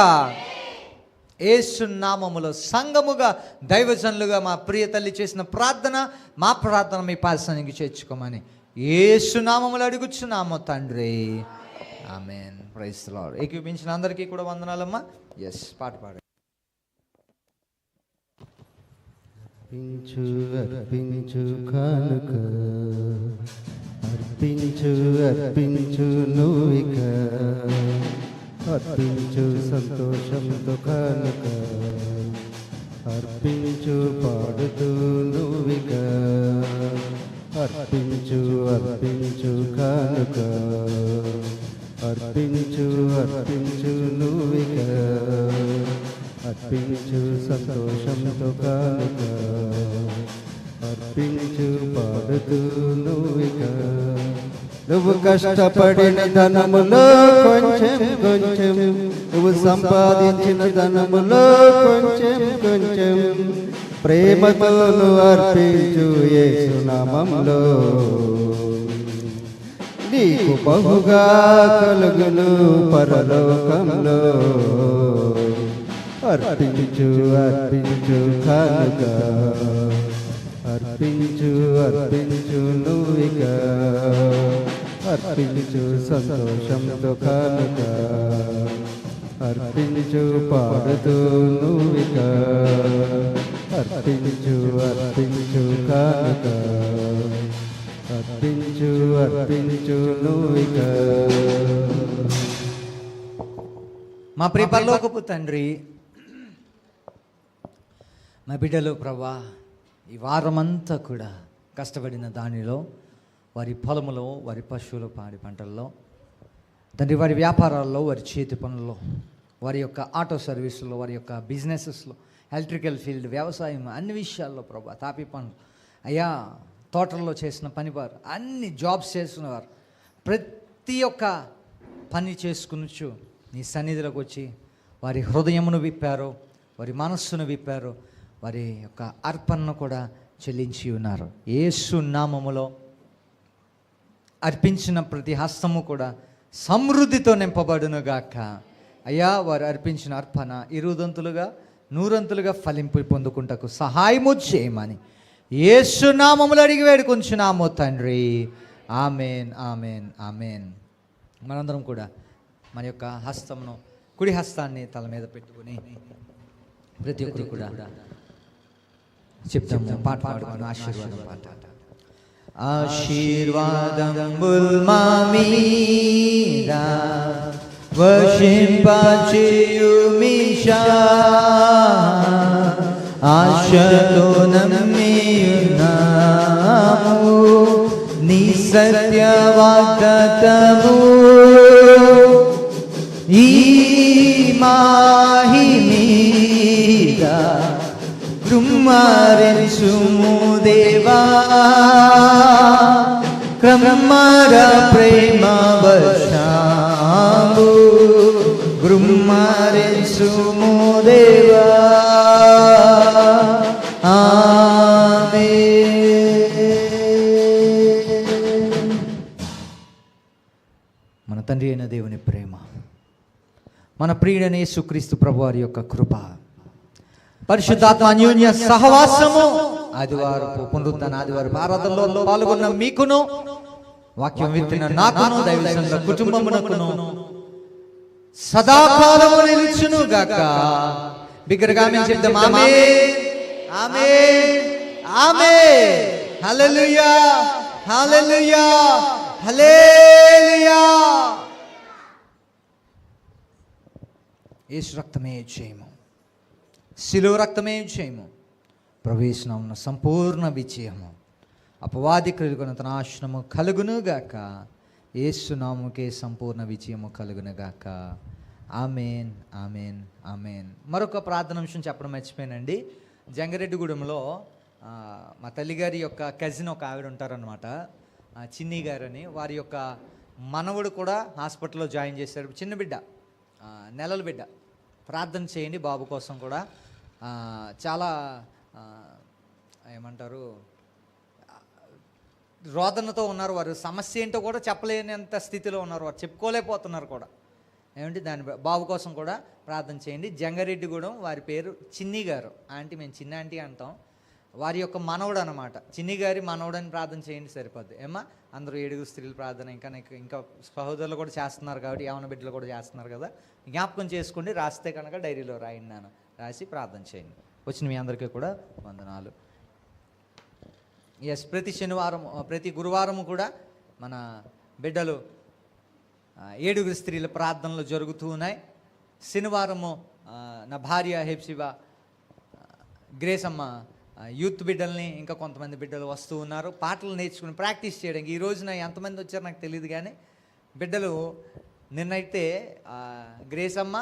యేసు నామములో సంఘముగా దైవజనులుగా మా ప్రియ తల్లి చేసిన మా ప్రార్థన మీ పాదసన్నిధికి చేర్చుకోమని యేసు నామములో అడుగుచున్నాము తండ్రి. ఆమేన్. Praise the lord. ఏకీభవించిన అందరికీ కూడా వందనాలమ్మా. ఎస్, పాట పాడు. అర్పించు కానుక, అర్పించు నువ్విక, అర్పించు సంతోషంతో కానుక, అర్పించు పాడుతూ నువ్విక, అర్పించు కానుక, అర్పించు నువ్విక, అర్పించు సంతోషంతో కానుక, అర్పించు పాడుతూ నువ్విక. నువ్వు కష్టపడిన ధనములో కొంచెం, నువ్వు సంపాదించిన ధనములో కొంచెం ప్రేమతో నువ్వు అర్పించు యేసు నామములో. నీకు బహుగా కలుగును పరలోకంలో. అర్పించు కానుక, అర్పించు నువ్విక, అర్పించు సంతోషంతో కానుక, అర్పించు పాడుతూ నువ్విక, అర్పించు కానుక, అర్పించు నువ్విక. మా ప్రియ పరలోకపు తండ్రి, మా బిడ్డలు ప్రభా ఈ వారమంతా కూడా కష్టపడిన దానిలో, వారి పొలములో, వారి పశువులు పాడి పంటల్లో తండ్రి, వారి వ్యాపారాల్లో, వారి చేతి పనుల్లో, వారి యొక్క ఆటో సర్వీసులో, వారి యొక్క బిజినెసెస్లో, ఎలక్ట్రికల్ ఫీల్డ్, వ్యవసాయం, అన్ని విషయాల్లో ప్రభా, తాపి పనులు అయ్యా, తోటల్లో చేసిన పనివారు, అన్ని జాబ్స్ చేస్తున్నవారు, ప్రతి ఒక్క పని చేసుకునొచ్చు నీ సన్నిధిలోకి వచ్చి వారి హృదయమును విప్పారు, వారి మనస్సును విప్పారు, వారి యొక్క అర్పణను కూడా చెల్లించి ఉన్నారు. యేసు నామములో అర్పించిన ప్రతి హస్తము కూడా సమృద్ధితో నింపబడునుగాక. అయ్యా, వారు అర్పించిన అర్పణ 20 100 ఫలింపు పొందుకుంటకు సహాయము చేయమని యేసు నామములో అడిగి వేడుకొంచున్నాము తండ్రి. ఆమేన్, ఆమేన్, ఆమేన్. మనందరం కూడా మన యొక్క హస్తమును, కుడి హస్తాన్ని తల మీద పెట్టుకుని ప్రతి ఒక్కరు కూడా చెప్తాము. పాట పాడుకుని ఆశీర్వాదం పాట. ఆశీర్వాదముల్ మా మీద వర్షింపచేయుమిషా, ఆశతో నమ్మియున్నాము నీ సత్య వాగ్దానము. ఈ మాహి మీద కృమ్మరించుము దేవా, క్రమర ప్రేమ వర్షము కృమ్మరించుము దేవా. మన తండ్రి అయిన దేవుని ప్రేమ, మన ప్రియుడైన యేసుక్రీస్తు ప్రభువారి యొక్క కృప, పరిశుద్ధాత్మ అన్యోన్య సహవాసము, ఆదివారపు పునరుత్థాన ఆదివారపు ఆరాధనలో పాల్గొన్న మీకును, వాక్యం విత్తిన నాకును, దైవ సంఘ కుటుంబమునకును సదాకాలము నిలుచును గాక. బిగ్గరగా మేము చెప్తాం ఆమేన్, ఆమేన్, ఆమేన్. హల్లెలూయా, హల్లెలూయా, హల్లెలూయా. యేసు రక్తమే జయము, శిలువ రక్తమే జయము. ప్రవేశనామున సంపూర్ణ విజయము. అపవాది క్రియలకు తన నాశనము కలుగునుగాక. యేసు నామముకే సంపూర్ణ విజయము కలుగునుగాక. ఆమేన్, ఆమేన్, ఆమేన్. మరొక ప్రార్థన అంశం చెప్పడం మర్చిపోయానండి. జంగారెడ్డిగూడెంలో మా తల్లిగారి యొక్క కజిన్ ఒక ఆవిడ ఉంటారనమాట, చిన్ని గారని. వారి యొక్క మనవడు కూడా హాస్పిటల్లో జాయిన్ చేశారు. చిన్న బిడ్డ, నెలల బిడ్డ. ప్రార్థన చేయండి బాబు కోసం కూడా. చాలా ఏమంటారు, రోదనతో ఉన్నారు వారు. సమస్య ఏంటో కూడా చెప్పలేనంత స్థితిలో ఉన్నారు వారు, చెప్పుకోలేకపోతున్నారు కూడా. ఏమంటే దాని బాబు కోసం కూడా ప్రార్థన చేయండి. జంగారెడ్డిగూడెం, వారి పేరు చిన్ని గారు. ఆంటీ, మేము చిన్న ఆంటీ అంటాం. వారి యొక్క మనవడు అనమాట, చిన్ని గారి మనవడని ప్రార్థన చేయండి సరిపోద్ది. ఏమా అందరూ 7 స్త్రీలు ప్రార్థన, ఇంకా సహోదరులు కూడా చేస్తున్నారు కాబట్టి, యవన బిడ్డలు కూడా చేస్తున్నారు కదా, జ్ఞాపకం చేసుకోండి. రాస్తే కనుక డైరీలో రాయండి, నాన్న రాసి ప్రార్థన చేయండి. వచ్చిన మీ అందరికీ కూడా వందనాలు. ఎస్, ప్రతి శనివారం ప్రతి గురువారము కూడా మన బిడ్డలు 7 స్త్రీల ప్రార్థనలు జరుగుతూ ఉన్నాయి. శనివారము నా భార్య హెప్సిబా, గ్రేసమ్మ యూత్ బిడ్డల్ని, ఇంకా కొంతమంది బిడ్డలు వస్తూ ఉన్నారు పాటలు నేర్చుకుని ప్రాక్టీస్ చేయడానికి. ఈ రోజున ఎంతమంది వచ్చారో నాకు తెలియదు కానీ బిడ్డలు నిన్నైతే గ్రేసమ్మ,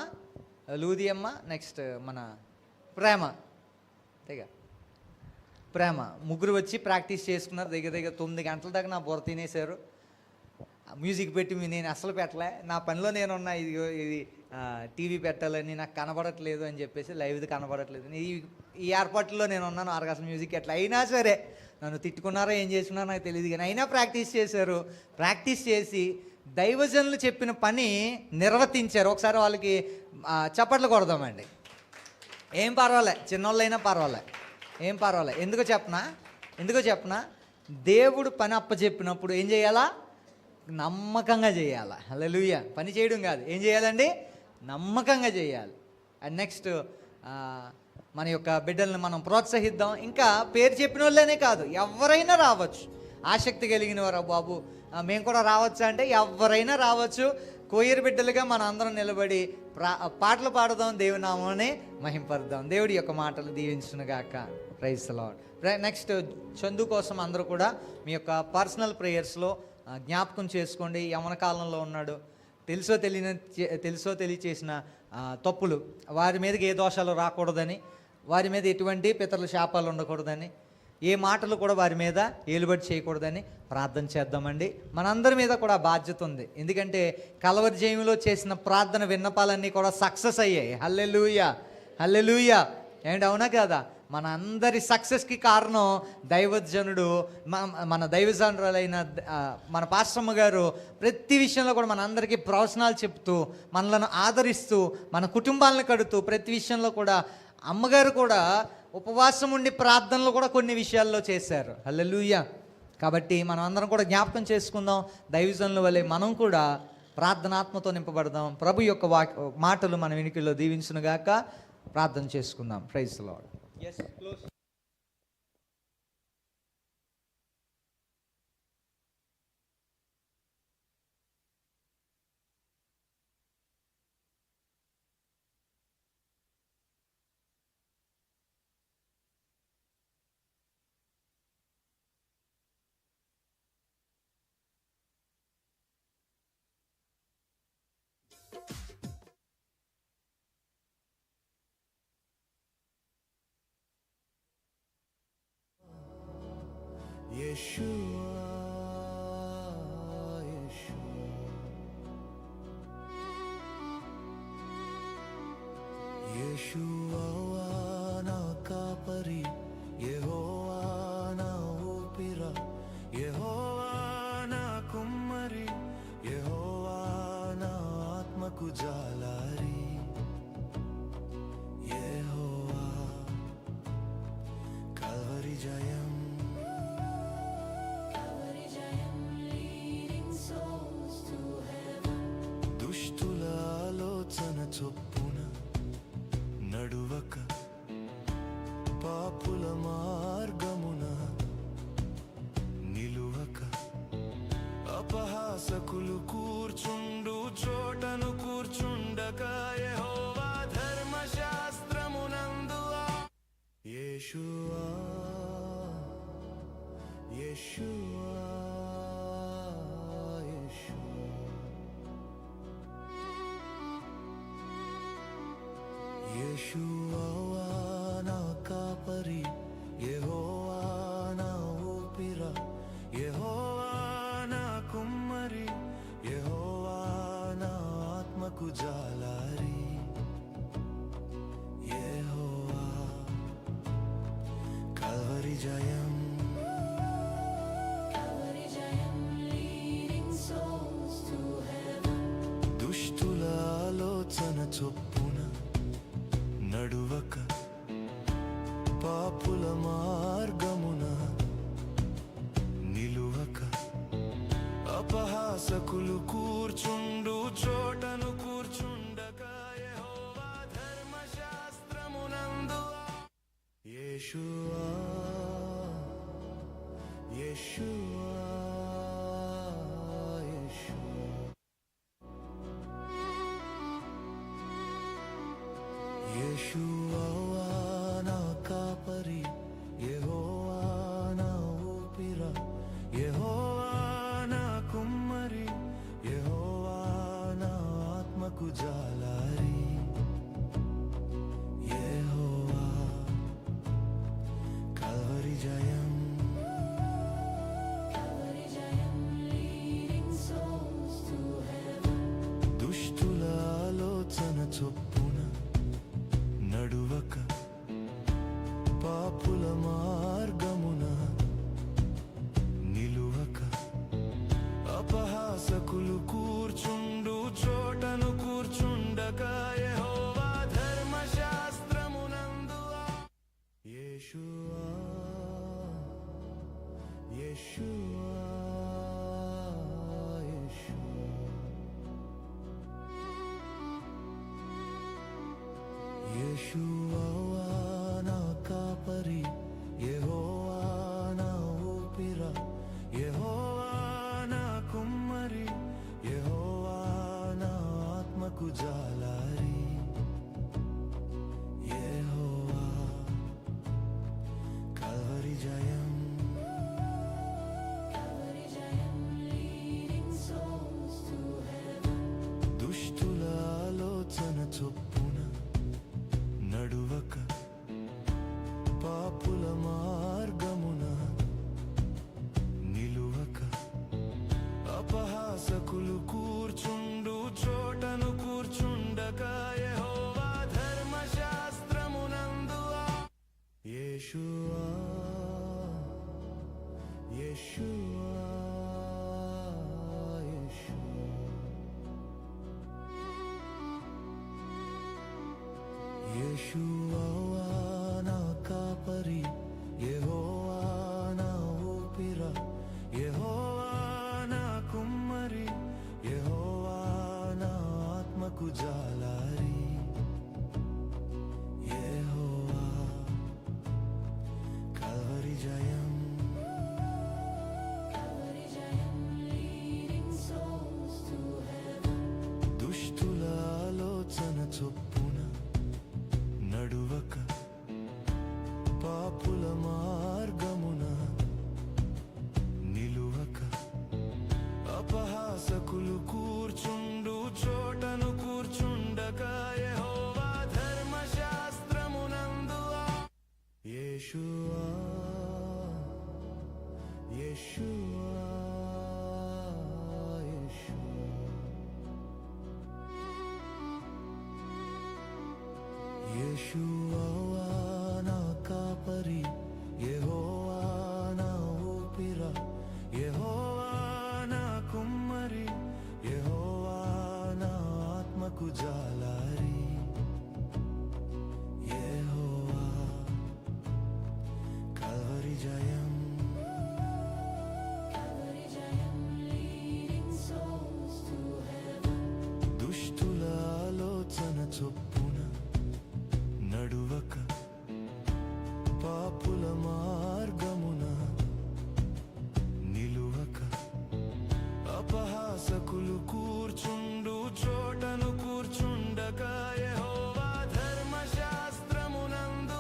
లూది అమ్మ, నెక్స్ట్ మన ప్రేమ, అంతేగా ప్రేమ, ముగ్గురు వచ్చి ప్రాక్టీస్ చేసుకున్నారు. దగ్గర 9 గంటల దాకా నా బుర్ర తినేశారు. మ్యూజిక్ పెట్టి నేను అసలు పెట్టలే, నా పనిలో నేనున్నా. ఇది టీవీ పెట్టాలని నాకు కనబడట్లేదు అని చెప్పేసి, లైవ్ది కనబడట్లేదు, ఈ ఏర్పాట్లలో నేను ఉన్నాను. అసలు మ్యూజిక్ ఎట్లా అయినా సరే నన్ను తిట్టుకున్నారో ఏం చేసుకున్నారో నాకు తెలియదు కానీ అయినా ప్రాక్టీస్ చేశారు. ప్రాక్టీస్ చేసి దైవజనులు చెప్పిన పని నిర్వర్తించారు. ఒకసారి వాళ్ళకి చప్పట్లు కొడదామండి. ఏం పర్వాలే, చిన్నోళ్ళైనా పర్వాలే, ఏం పర్వాలే. ఎందుకో చెప్పనా, దేవుడు పని అప్పచెప్పినప్పుడు ఏం చేయాలా? నమ్మకంగా చేయాలా. హల్లెలూయా. పని చేయడం కాదు, ఏం చేయాలండి? నమ్మకంగా చేయాలి. అండ్ నెక్స్ట్ మన యొక్క బిడ్డల్ని మనం ప్రోత్సహిద్దాం. ఇంకా పేరు చెప్పిన వాళ్ళనే కాదు, ఎవరైనా రావచ్చు. ఆసక్తి కలిగిన వారు, బాబు మేము కూడా రావచ్చా అంటే ఎవరైనా రావచ్చు. కోయిర్ బిడ్డలుగా మనం అందరం నిలబడి పాటలు పాడదాం, దేవుని నామాన్ని మహింపరుద్దాం. దేవుడి యొక్క మాటలు దీవించునుగాక. Praise the lord. Next Chandu కోసం అందరూ కూడా మీ యొక్క పర్సనల్ ప్రేయర్స్లో జ్ఞాపకం చేసుకోండి. యవన కాలంలో ఉన్నాడు, తెలుసో తెలియచేసిన తప్పులు, వారి మీదకి ఏ దోషాలు రాకూడదని, వారి మీద ఎటువంటి పితరుల శాపాలు ఉండకూడదని, ఏ మాటలు కూడా వారి మీద ఏలుబడి చేయకూడదని ప్రార్థన చేద్దామండి. మనందరి మీద కూడా బాధ్యత ఉంది. ఎందుకంటే కల్వరి జయములో చేసిన ప్రార్థన విన్నపాలన్నీ కూడా సక్సెస్ అయ్యాయి. హల్లెలూయా, హల్లెలూయా. ఏంటి, అవునా కదా? మన అందరి సక్సెస్కి కారణం దైవజనుడు, మన దైవజనురాలైన మన పాస్టమ్మ గారు. ప్రతి విషయంలో కూడా మన అందరికీ ప్రవచనాలు చెప్తూ, మనలను ఆదరిస్తూ, మన కుటుంబాలను కడుతూ, ప్రతి విషయంలో కూడా అమ్మగారు కూడా ఉపవాసం ఉండి ప్రార్థనలు కూడా కొన్ని విషయాల్లో చేశారు. హల్లెలూయా. కాబట్టి మనం అందరం కూడా జ్ఞాపకం చేసుకుందాం. దైవజనుల వలె మనం కూడా ప్రార్థనాత్మతో నింపబడదాం. ప్రభు యొక్క మాటలు మన వినికిల్లో దీవించునుగాక. ప్రార్థన చేసుకుందాం. Praise the lord. Yes, close. Yeshua, Yeshua na kapari, Yehowa na upira, Yehowa na kummari, Yehowa na atmaku jalari, Yehowa Kalvari Jayam. దుష్టుల యెషూవా యెషూవా యెషూవా నా కాపరి యెహోవా నా ఊపిరా యెహోవా నా కుమ్మరి యెహోవా నా ఆత్మకు జాలారి యెహోవా కల్వరి జయం దుష్టుల ఆలోచన చొప్పున నడువక పాపుల మార్గమున నిలువక అపహాసకులు కూర్చుండు చోటను కూర్చుండక యెహోవా ధర్మశాస్త్రమునందు యెషూవా యెషూవా యెషూవా నా కాపరి యెహోవా నా ఊపిరా యెహోవా నా కుమ్మరి యెహోవా నా ఆత్మకు జాలారి యెహోవా కల్వరి జయం దుష్టుల ఆలోచన చొప్పున నడువక పాపుల మార్గమున నిలువక అపహాసకులు కూర్చుండు చోటను కూర్చుండక యెహోవా ధర్మశాస్త్రమునందు యెషూవా యెషూవా యెషూవా నా కాపరి యెహోవా నా ఊపిరా యెహోవా నా కుమ్మరి యెహోవా నా ఆత్మకు జాలారి యెహోవా కల్వరి జయం దుష్టుల ఆలోచన చొప్పున నడువక పాపుల మార్గమున నిలువక అపహాసకులు కూర్చుండు చోటను కూర్చుండక యెహోవా ధర్మశాస్త్రమునందు యెషూవా యెషూవా యెషూవా నా కాపరి యెహోవా నా ఊపిరా యెహోవా నా కుమ్మరి యెహోవా నా ఆత్మకు జాలారి యెహోవా కల్వరి జయం దుష్టుల ఆలోచన చొప్పున నడువక పాపుల మార్గమున నిలువక అపహాసకులు కూర్చుండు చోటను కూర్చుండక యెహోవా ధర్మశాస్త్రమునందు యెషూవా యెషూవా యెషూవా నా కాపరి యెహోవా నా ఊపిరా యెహోవా నా కుమ్మరి యెహోవా నా ఆత్మకు జాలారి యెహోవా కల్వరి జయం దుష్టుల ఆలోచన చొప్పున నడువక పాపుల మార్గమున నిలువక అపహాసకులు కూర్చుండు చోటను కూర్చుండక యెహోవా ధర్మశాస్త్రమునందు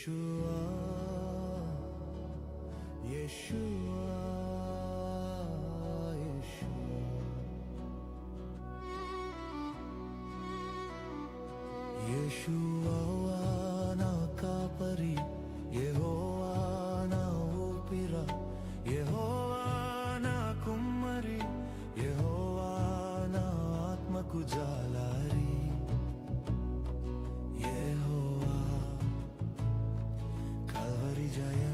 యేషువా యేషువా యేషువా యేషువా నా కాపరి యెహోవా నా ఊపిరా యెహోవా నా కుమ్మరి యెహోవా నా ఆత్మకు జాలారి యెహోవా కల్వరి జయ